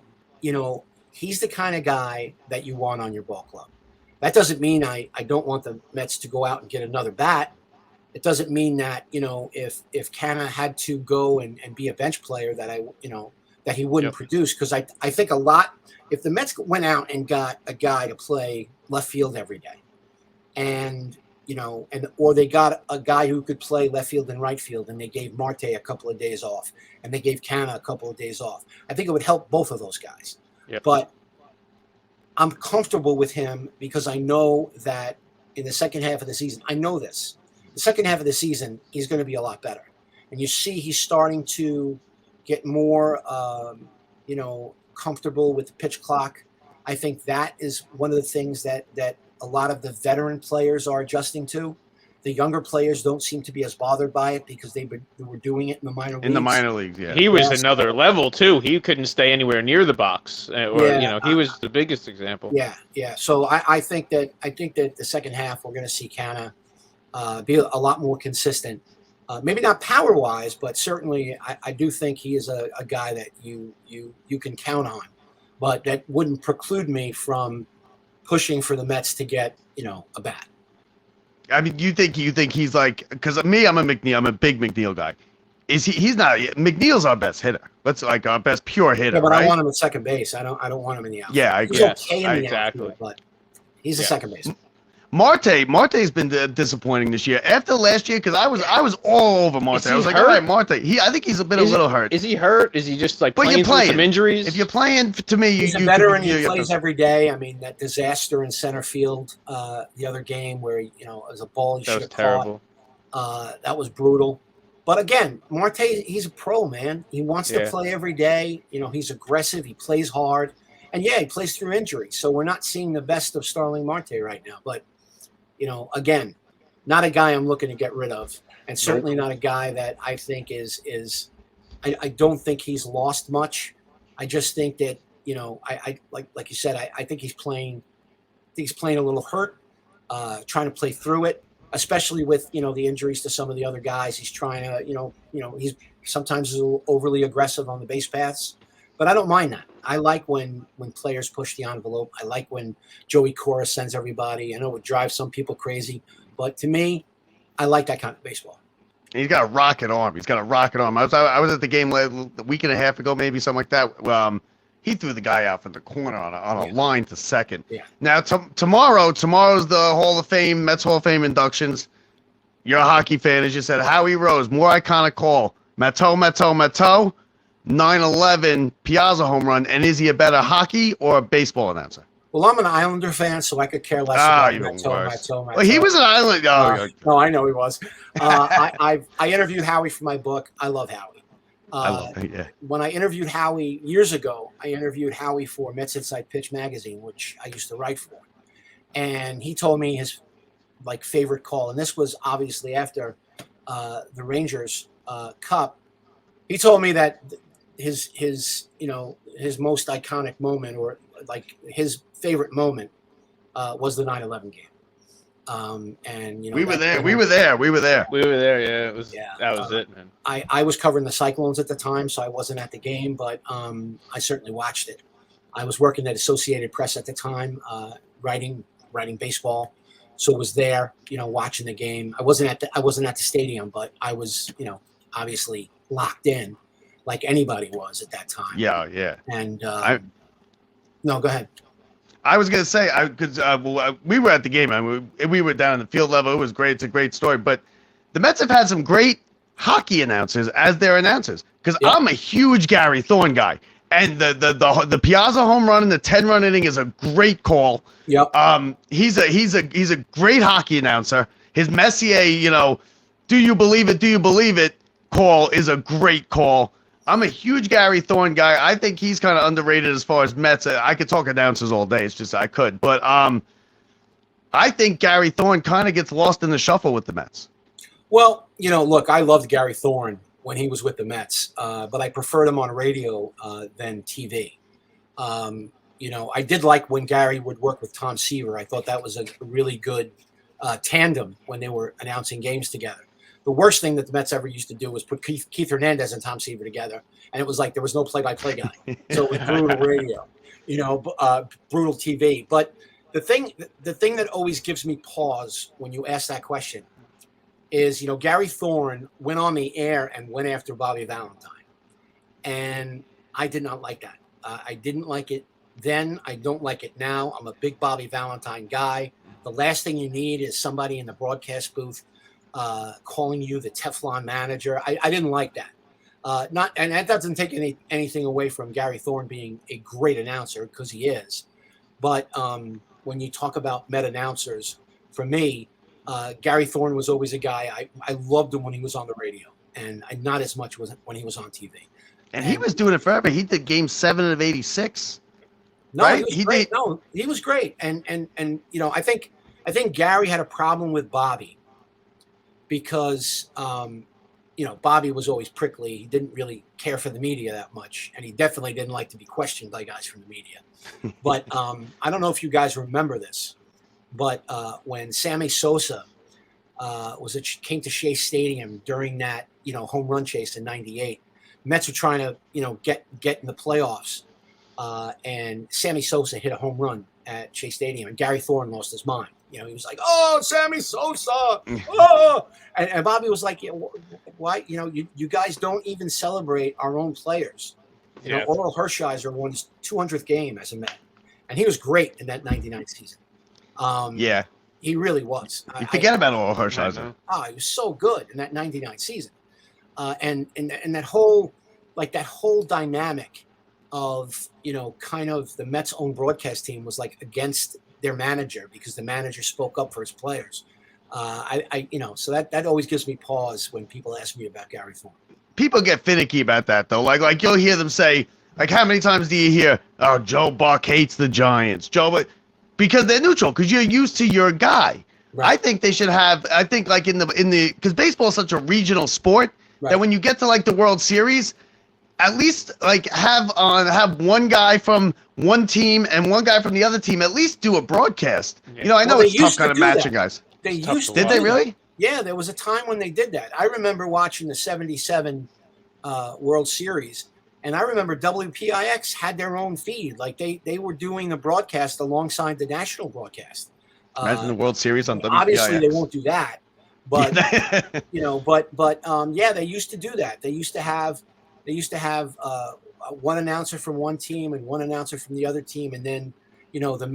he's the kind of guy that you want on your ball club. That doesn't mean I don't want the Mets to go out and get another bat. It doesn't mean that, if Canna had to go and be a bench player that that he wouldn't produce. Because I think if the Mets went out and got a guy to play left field every day or they got a guy who could play left field and right field, and they gave Marte a couple of days off, and they gave Canna a couple of days off, I think it would help both of those guys. Yep. But I'm comfortable with him because I know that in the second half of the season, the second half of the season, he's going to be a lot better. And you see he's starting to get more, comfortable with the pitch clock. I think that is one of the things that a lot of the veteran players are adjusting to. The younger players don't seem to be as bothered by it because they were doing it in the minor leagues. In the minor leagues, yeah. He was another level, too. He couldn't stay anywhere near the box. He was the biggest example. Yeah. So I think that the second half we're going to see Canna be a lot more consistent. Maybe not power-wise, but certainly I do think he is a guy that you can count on. But that wouldn't preclude me from pushing for the Mets to get, a bat. I mean, you think he's like, because me, I'm a big McNeil guy. He's not. McNeil's our best hitter. That's like our best pure hitter. Yeah, but right? I want him at second base. I don't want him in the outfield. Yeah, he's okay in the outfield, but he's a second baseman. Marte's been disappointing this year. After last year, because I was all over Marte. I was like, all right, Marte. I think he's a little hurt. Is he hurt? Is he just like playing through some injuries? If you're playing, to me, he's a veteran. He plays every day. I mean, that disaster in center field the other game where it was a ball he should have caught. That was brutal. But again, Marte, he's a pro, man. He wants to play every day. He's aggressive. He plays hard, and he plays through injury. So we're not seeing the best of Starling Marte right now, but. Again, not a guy I'm looking to get rid of, and certainly not a guy that I think is. I don't think he's lost much. I just think that I like you said. I think he's playing. He's playing a little hurt, trying to play through it, especially with the injuries to some of the other guys. He's trying to he's sometimes a little overly aggressive on the base paths, but I don't mind that. I like when players push the envelope. I like when Joey Cora sends everybody. I know it drives some people crazy, but to me, I like that kind of baseball. He's got a rocket arm. I was at the game a week and a half ago, maybe something like that. He threw the guy out from the corner on a line to second. Yeah. Now tomorrow's the Hall of Fame, Mets Hall of Fame inductions. You're a hockey fan, as you said. Howie Rose, more iconic call. Matteau, 9/11 Piazza home run. And is he a better hockey or a baseball announcer? Well, I'm an Islander fan, so I could care less about Matteau. Well, he was an Islander. No, I know he was. I interviewed Howie for my book. I love Howie. I love it, yeah. When I interviewed Howie years ago, I interviewed Howie for Mets Inside Pitch magazine, which I used to write for. And he told me his favorite call, and this was obviously after the Rangers Cup. He told me that his most iconic moment, or his favorite moment, was the 9/11 game. And we were there. Yeah, It was that was it, man. I was covering the Cyclones at the time, so I wasn't at the game, but I certainly watched it. I was working at Associated Press at the time, writing baseball, so was there, watching the game. I wasn't at the stadium, but I was, obviously locked in, like anybody was at that time. Yeah. And no, go ahead. I was gonna say, we were at the game. We were down in the field level. It was great. It's a great story. But the Mets have had some great hockey announcers as their announcers. Because I'm a huge Gary Thorne guy, and the Piazza home run and the 10-run inning is a great call. Yep. He's a great hockey announcer. His Messier, do you believe it? Do you believe it? Call is a great call. I'm a huge Gary Thorne guy. I think he's kind of underrated as far as Mets. I could talk announcers all day. It's just I could. But I think Gary Thorne kind of gets lost in the shuffle with the Mets. Well, look, I loved Gary Thorne when he was with the Mets, but I preferred him on radio than TV. I did like when Gary would work with Tom Seaver. I thought that was a really good tandem when they were announcing games together. The worst thing that the Mets ever used to do was put Keith Hernandez and Tom Seaver together, and it was like there was no play-by-play guy. So it was brutal radio, brutal TV. But the thing that always gives me pause when you ask that question is, Gary Thorne went on the air and went after Bobby Valentine, and I did not like that. I didn't like it then. I don't like it now. I'm a big Bobby Valentine guy. The last thing you need is somebody in the broadcast booth calling you the Teflon manager. I didn't like that. And that doesn't take anything away from Gary Thorne being a great announcer, because he is. But when you talk about Met announcers, for me, Gary Thorne was always a guy I loved him when he was on the radio, and not as much when he was on TV. And he was doing it forever. He did Game 7 of '86. No, right? he was great. No, he was great. And I think Gary had a problem with Bobby, because Bobby was always prickly. He didn't really care for the media that much, and he definitely didn't like to be questioned by guys from the media. But I don't know if you guys remember this, but when Sammy Sosa came to Shea Stadium during that home run chase in '98, Mets were trying to get in the playoffs, and Sammy Sosa hit a home run at Shea Stadium, and Gary Thorne lost his mind. He was like, "Oh, Sammy Sosa!" Oh! And Bobby was like, "Why? You guys don't even celebrate our own players." Oral Hershiser won his 200th game as a Met, and he was great in that '99 season. He really was. You forget about Oral Hershiser. He was so good in that '99 season, and that whole dynamic of kind of the Mets' own broadcast team was against their manager, because the manager spoke up for his players. So that always gives me pause when people ask me about Gary Thorne. People get finicky about that though. Like you'll hear them say, how many times do you hear, "Oh, Joe Buck hates the Giants"? Because they're neutral, because you're used to your guy. Right. I think they should have. I think because baseball is such a regional sport that when you get to the World Series, at least have one guy from one team and one guy from the other team at least do a broadcast. Yeah. I know it's tough kind of matching guys. They used to. Did they really? Yeah, there was a time when they did that. I remember watching the '77 World Series, and I remember WPIX had their own feed. They were doing the broadcast alongside the national broadcast. Imagine the World Series on WPIX. Obviously, they won't do that, but they used to do that. They used to have one announcer from one team and one announcer from the other team, and then the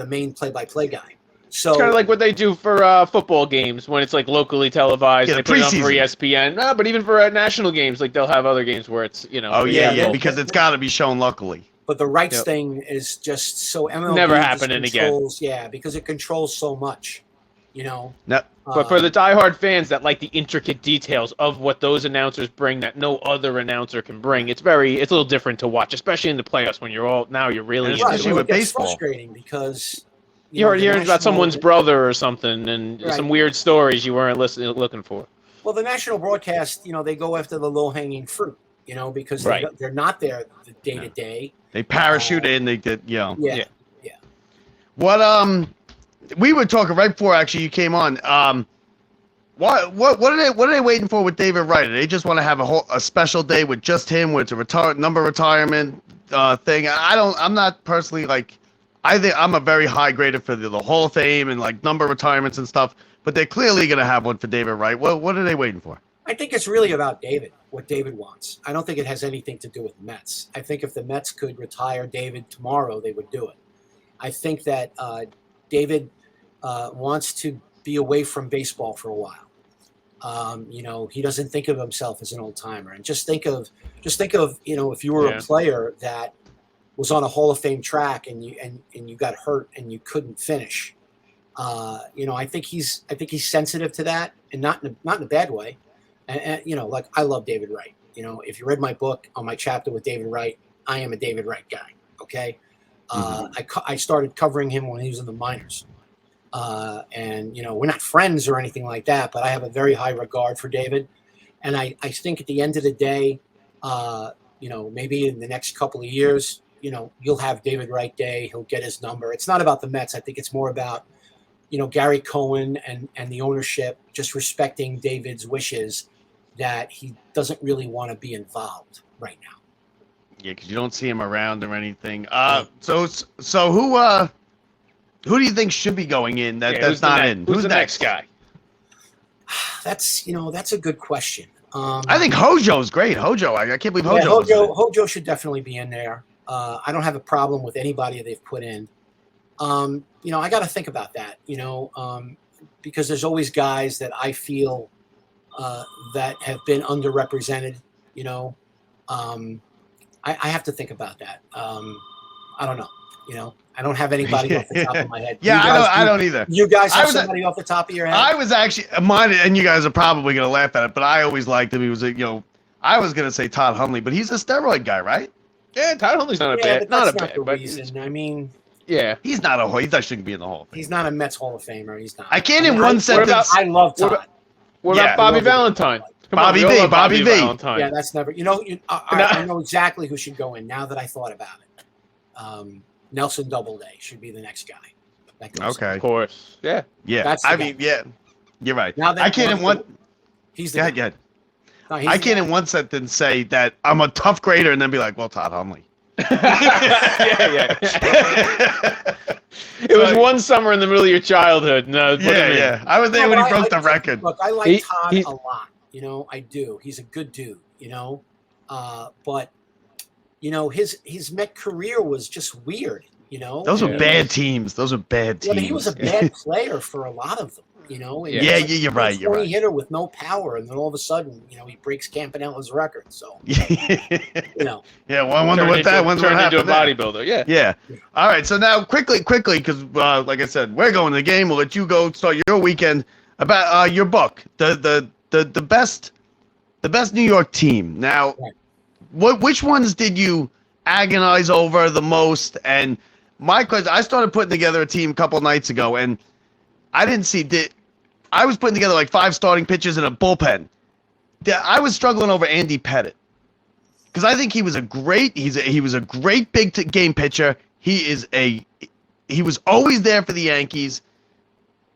main play-by-play guy. So It's kind of like what they do for football games when it's like locally televised. Yeah, They put it on for preseason. ESPN. No, but even for national games, like they'll have other games where it's Oh yeah, Yeah, because it's got to be shown locally. But the rights Yep. thing is just so MLB Never just happening again. controls, yeah, because it controls so much, No, But for the diehard fans that like the intricate details of what those announcers bring that no other announcer can bring, it's a little different to watch, especially in the playoffs when you're really And into especially it. with it gets baseball. frustrating because You heard the hearing about national- someone's brother or something and Right. some weird stories you weren't looking for. Well, the national broadcast, they go after the low-hanging fruit, because Right. they're not there the day to day. they parachute in. They did, Yeah. What we were talking right before actually you came on. What are they waiting for with David Wright? Do they just want to have a special day with just him, with a number retirement thing? I'm not personally like. I think I'm a very high grader for the Hall of Fame and like number retirements and stuff. But they're clearly going to have one for David Wright. What are they waiting for? I think it's really about David, what David wants. I don't think it has anything to do with the Mets. I think if the Mets could retire David tomorrow, they would do it. I think that David wants to be away from baseball for a while. He doesn't think of himself as an old timer. And just think of if you were a player that was on a Hall of Fame track and you got hurt and you couldn't finish. I think he's sensitive to that, and not in a bad way. And like I love David Wright. If you read my book on my chapter with David Wright, I am a David Wright guy. Okay, I started covering him when he was in the minors, and we're not friends or anything like that, but I have a very high regard for David, and I think at the end of the day, maybe in the next couple of years, you'll have David Wright Day. He'll get his number. It's not about the Mets. I think it's more about Gary Cohen and the ownership just respecting David's wishes that he doesn't really want to be involved right now. Yeah, because you don't see him around or anything. So who do you think should be going in that's not in? Who's the next guy? That's a good question. I think Hojo's great. Hojo, I can't believe Hojo. Hojo should definitely be in there. I don't have a problem with anybody they've put in. I got to think about that, because there's always guys that I feel that have been underrepresented. I have to think about that. I don't know. I don't have anybody off the top of my head. Yeah, I don't either. You guys have somebody off the top of your head? I was actually mine, and you guys are probably gonna laugh at it, but I always liked him. He was I was gonna say Todd Hundley, but he's a steroid guy, right? Yeah, Todd Hundley's not a bad, but not a that's bad. the But reason. I mean, yeah, He shouldn't be in the Hall of Fame. he's not a Mets Hall of Famer. He's not. I can't in one sentence. I love Todd. what Yeah. about Bobby Valentine? Come on, Bobby we all V, love Bobby V. Valentine. Yeah, that's never. I know exactly who should go in now that I thought about it. Nelson Doubleday should be the next guy. That goes Okay. Of course. Yeah. Yeah, That's the I guy. mean, yeah, you're right. Now that I can't in one. He's the Yeah, guy. yeah. No, he's I the can't guy. in one sentence say that I'm a tough grader and then be like, well, Todd Hundley. yeah. It was one summer in the middle of your childhood. No, Yeah. I was there No, when but he broke the record. Look, I like He- Todd he- a lot. I do. He's a good dude. But his Met career was just weird. Those were Yeah. bad teams. Those were bad Yeah, teams. but he was a bad player for a lot of them. And Yeah. Yeah, he's you're right. You're 20 right. hitter with no power, and then all of a sudden, he breaks Campanella's record. So, Yeah, well, I wonder what turned what into a happened there. bodybuilder. Yeah. Yeah. All right. So now, quickly, because like I said, we're going to the game. We'll let you go start your weekend. About your book, the best New York team. Now, Right. which ones did you agonize over the most? And my question, I started putting together a team a couple nights ago, and I didn't see I was putting together like 5 starting pitchers in a bullpen. I was struggling over Andy Pettitte because I think he was a great big game pitcher. He was always there for the Yankees.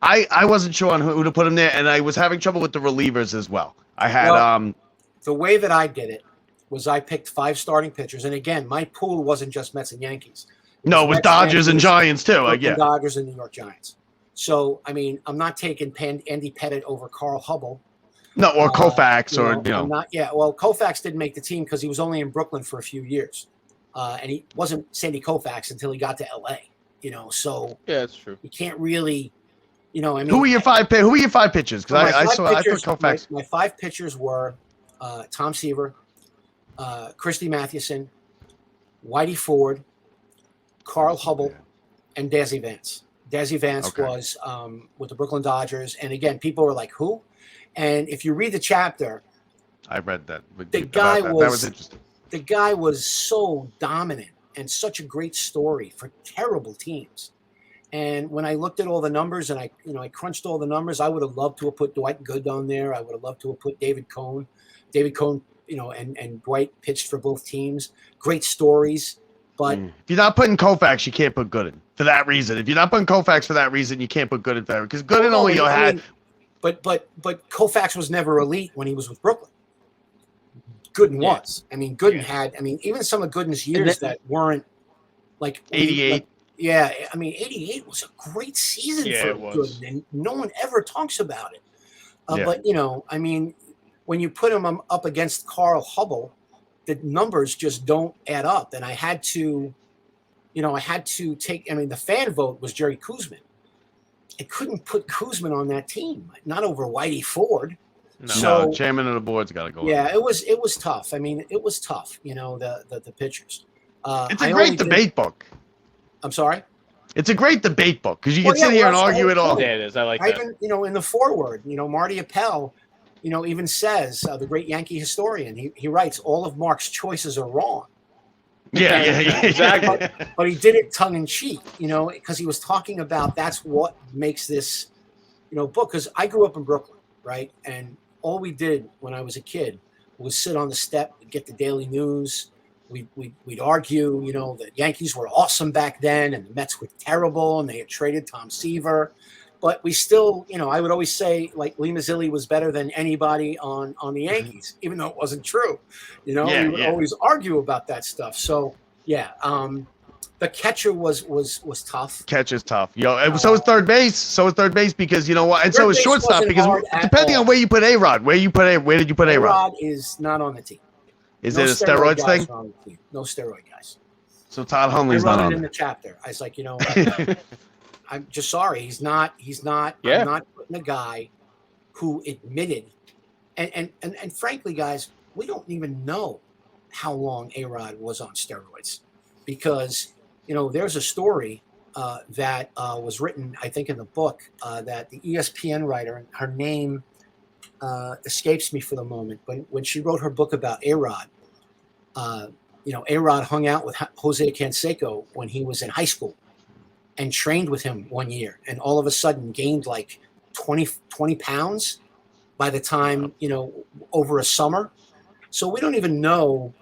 I wasn't sure on who to put him there, and I was having trouble with the relievers as well. I had the way that I did it was I picked 5 starting pitchers, and again, my pool wasn't just Mets and Yankees. it was Mets, Dodgers and Yankees, Giants too. Brooklyn Yeah. Dodgers and New York Giants. So, I mean, I'm not taking Andy Pettitte over Carl Hubble. No, or Koufax, or I'm not. Yeah, well, Koufax didn't make the team because he was only in Brooklyn for a few years, and he wasn't Sandy Koufax until he got to L.A. So Yeah, that's true. you can't really, I mean, who were your five pitchers? Because I thought Koufax. My five pitchers were Tom Seaver, Christy Mathewson, Whitey Ford, Carl Hubble, and Dazzy Vance. Dazzy Vance was with the Brooklyn Dodgers, and again, people were like, "Who?" And if you read the chapter, I read that. That was interesting. The guy was so dominant and such a great story for terrible teams. And when I looked at all the numbers and I crunched all the numbers, I would have loved to have put Dwight Good on there. I would have loved to have put David Cone. David Cone, and Dwight pitched for both teams. Great stories. But if you're not putting Koufax, you can't put Gooden for that reason. If you're not putting Koufax for that reason, you can't put Gooden for that, because Gooden only had. But Koufax was never elite when he was with Brooklyn. Gooden was. I mean, Gooden had. I mean, even some of Gooden's years that weren't like 88. I mean, 88 was a great season for Gooden, and no one ever talks about it. But I mean, when you put him up against Carl Hubble, the numbers just don't add up. And I had to take. I mean, the fan vote was Jerry Kuzman. I couldn't put Kuzman on that team, not over Whitey Ford. No, chairman of the board's got to go. Yeah, it was tough. I mean, it was tough. The pitchers. It's a great debate book. I'm sorry. It's a great debate book because you can sit here and argue it all. Yeah, it is. I like that. Even, in the foreword, Marty Appel, even says the great Yankee historian. He writes all of Mark's choices are wrong. Yeah, exactly. But he did it tongue in cheek, because he was talking about that's what makes this, book. Because I grew up in Brooklyn, right, and all we did when I was a kid was sit on the step, get the daily news. We'd argue, the Yankees were awesome back then, and the Mets were terrible, and they had traded Tom Seaver. But we still, I would always say, like, Lee Mazzilli was better than anybody on the Yankees, even though it wasn't true. We would always argue about that stuff. So, the catcher was tough. Catcher's tough. So is third base. Because you know what? And so is shortstop, because depending on where you put A-Rod, where did you put A-Rod? A-Rod is not on the team. Is it a steroids thing? No steroid guys. So Todd Hundley's not on in the chapter. I was like, I'm just sorry. He's not. Yeah. I'm not putting a guy who admitted, and frankly, guys, we don't even know how long A-Rod was on steroids, because there's a story that was written, I think, in the book that the ESPN writer, her name escapes me for the moment, but when she wrote her book about A-Rod, A-Rod hung out with Jose Canseco when he was in high school and trained with him 1 year, and all of a sudden gained like 20 pounds by the time, over a summer. So we don't even know,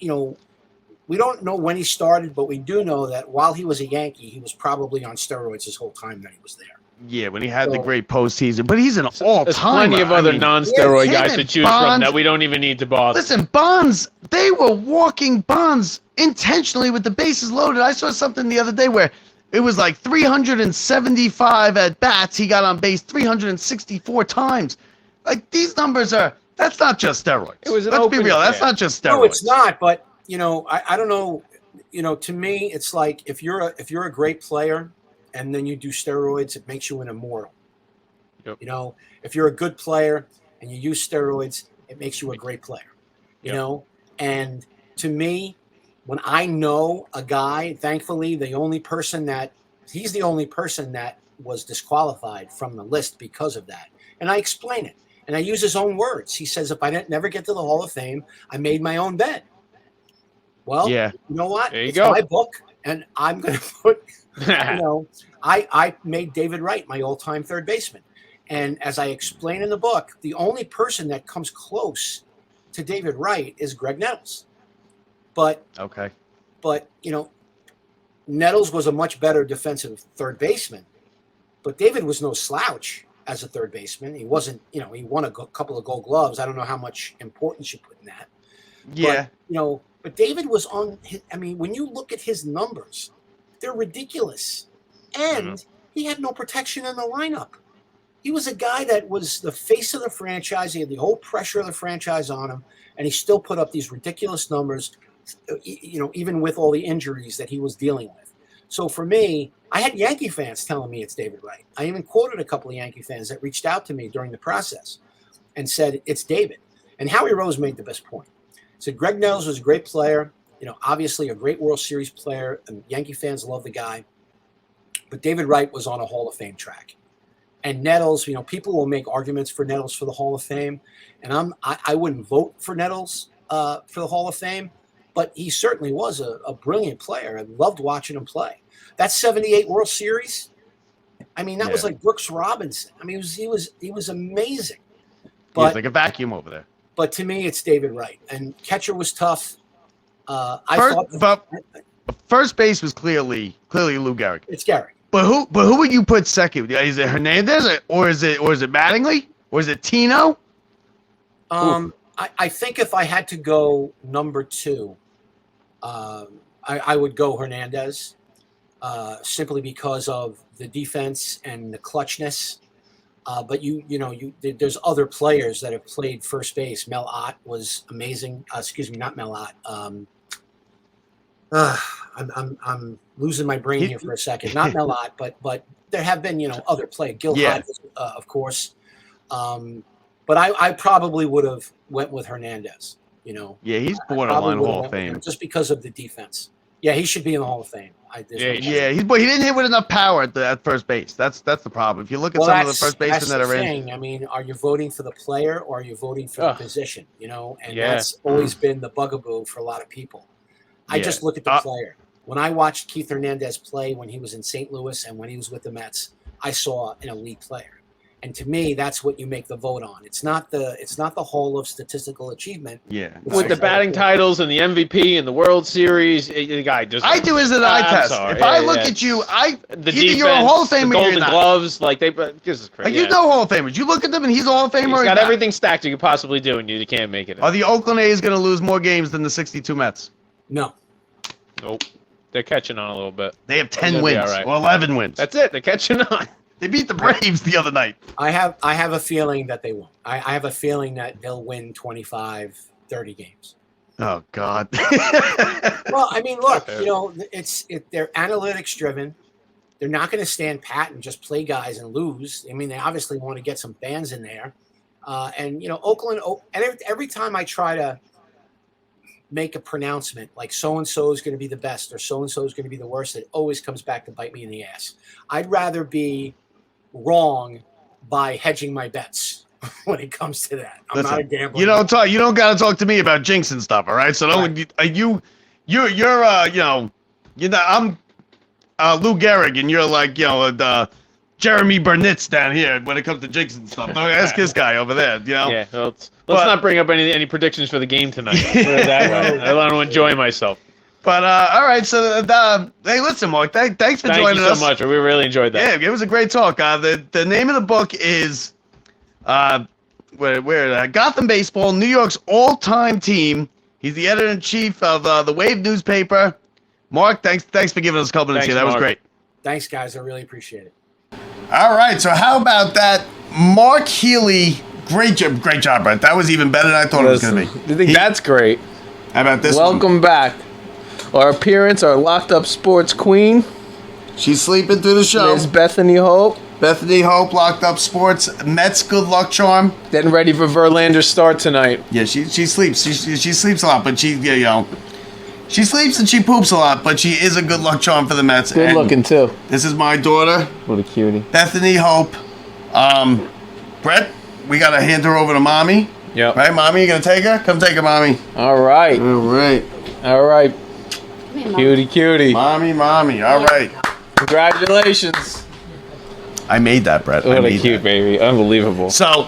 we don't know when he started, but we do know that while he was a Yankee, he was probably on steroids his whole time that he was there. Yeah, when he had the great postseason. But he's an all-timer. There's plenty of other non-steroid guys to choose from that we don't even need to bother. Listen, Bonds, they were walking Bonds intentionally with the bases loaded. I saw something the other day where it was like 375 at-bats. He got on base 364 times. Like, these numbers that's not just steroids. Let's be real. That's not just steroids. No, it's not. But, I don't know. To me, it's like if you're a great player and then you do steroids, it makes you an immortal. Yep. If you're a good player and you use steroids, it makes you a great player. And to me, when I know a guy, thankfully, he's the only person that was disqualified from the list because of that. And I explain it. And I use his own words. He says, if I didn't never get to the Hall of Fame, I made my own bed. Well, you know what? There you it's go. my book, and I'm going to put, I made David Wright my all-time third baseman. And as I explain in the book, the only person that comes close to David Wright is Greg Nettles. But Nettles was a much better defensive third baseman, but David was no slouch as a third baseman. He wasn't, he won a couple of Gold Gloves. I don't know how much importance you put in that. Yeah. But David was on, when you look at his numbers, they're ridiculous. And he had no protection in the lineup. he was a guy that was the face of the franchise. He had the whole pressure of the franchise on him, and he still put up these ridiculous numbers, even with all the injuries that he was dealing with. So for me, I had Yankee fans telling me it's David Wright. I even quoted a couple of Yankee fans that reached out to me during the process and said, it's David. And Howie Rose made the best point. He said, Greg Nettles was a great player, obviously a great World Series player, and Yankee fans love the guy. But David Wright was on a Hall of Fame track. And Nettles, people will make arguments for Nettles for the Hall of Fame. And I wouldn't vote for Nettles for the Hall of Fame, but he certainly was a brilliant player. I loved watching him play. That 78 World Series, that was like Brooks Robinson. He was amazing. But he's like a vacuum over there. But to me, it's David Wright. And catcher was tough. First base was clearly Lou Gehrig. It's Gehrig. But who would you put second? Is it Hernandez or is it Mattingly or is it Tino? I think if I had to go number 2, I would go Hernandez, simply because of the defense and the clutchness. But there's other players that have played first base. Mel Ott was amazing. Excuse me, not Mel Ott. I'm losing my brain here for a second. Not Mel Ott, but there have been other players. Gil Hodges, of course. But I probably would have went with Hernandez. Yeah, he's borderline Hall of Fame just because of the defense. Yeah, he should be in the Hall of Fame. But he didn't hit with enough power at first base. That's the problem. If you look at some of the first basemen that are in, are you voting for the player or are you voting for the position? And that's always been the bugaboo for a lot of people. I just look at the player. When I watched Keith Hernandez play when he was in St. Louis and when he was with the Mets, I saw an elite player. And to me, that's what you make the vote on. It's not the whole of statistical achievement. Yeah. With the batting titles and the MVP and the World Series, the guy just. I do as an eye test. If I look at you, either you're a Hall of Famer or you're not. Golden Gloves, this is crazy. You know Hall of Famers. You look at them and he's a Hall of Famer. He's got everything stacked you could possibly do, and you can't make it. Are the Oakland A's going to lose more games than the 62 Mets? No. Nope. They're catching on a little bit. They have 10 wins or 11 wins. That's it. They're catching on. They beat the Braves the other night. I have a feeling that they won't. I have a feeling that they'll win 25, 30 games. Oh, God. Well, look, they're analytics driven. They're not going to stand pat and just play guys and lose. They obviously want to get some fans in there. Oakland, and every time I try to make a pronouncement like so-and-so is going to be the best or so-and-so is going to be the worst, it always comes back to bite me in the ass. I'd rather be wrong by hedging my bets when it comes to that. I'm not a gambler. You don't got to talk to me about jinx and stuff, all right? So I'm Lou Gehrig and you're like, Jeremy Burnitz down here when it comes to jinx and stuff. No, ask this guy over there, Yeah, let's not bring up any predictions for the game tonight. Put it that way. I want to enjoy myself. But all right, so hey, listen, Mark, thanks for joining us. Thank you so much. We really enjoyed that. Yeah, it was a great talk. The name of the book is Gotham Baseball, New York's all-time team. He's the editor-in-chief of the Wave newspaper. Mark, thanks for giving us a couple minutes here. That was great. Thanks, guys. I really appreciate it. All right, so how about that? Mark Healey, great job, Brett. That was even better than I thought it was going to be. You think that's great? How about this Welcome back. Our appearance, our locked up sports queen. She's sleeping through the show. Miss Bethany Hope. Bethany Hope, locked up sports. Mets good luck charm. Getting ready for Verlander's start tonight. Yeah, she sleeps. She sleeps a lot, but she sleeps and she poops a lot, but she is a good luck charm for the Mets. Good looking too. This is my daughter. What a cutie. Bethany Hope. Brett, we gotta hand her over to mommy. Yep. Right, mommy, you gonna take her? Come take her, mommy. All right. All right. Cutie. Mommy. All right. Congratulations. I made that, Brett. What a cute baby. Unbelievable. So,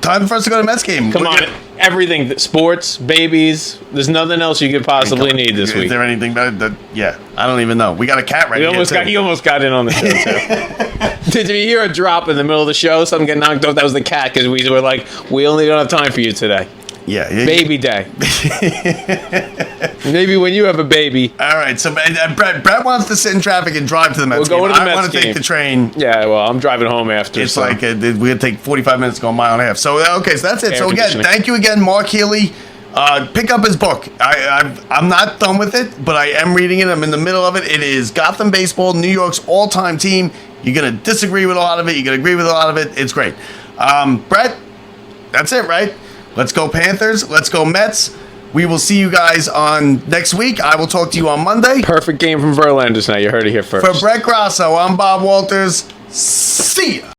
time for us to go to the Mets game. Come on. Everything. Sports, babies. There's nothing else you could possibly need this week. Is there anything better? Yeah. I don't even know. We got a cat right here, You almost got in on the show, too. Did you hear a drop in the middle of the show? Something get knocked off? That was the cat because we were like, we only don't have time for you today. Yeah. Baby day. Maybe when you have a baby. All right. So Brett wants to sit in traffic and drive to the Mets We're going game. to the I Mets want to take game. the train. Yeah, well, I'm driving home after. It's so. like we're gonna take 45 minutes to go a mile and a half. So okay, so that's it. Air So again, conditioning. thank you again, Mark Healey. Pick up his book. I'm not done with it, but I am reading it. I'm in the middle of it. It is Gotham Baseball, New York's all-time team. You're gonna disagree with a lot of it. You're gonna agree with a lot of it. It's great. Brett, that's it, right? Let's go Panthers. Let's go Mets. We will see you guys on next week. I will talk to you on Monday. Perfect game from Verlander tonight. You heard it here first. For Brett Grasso, I'm Bob Walters. See ya.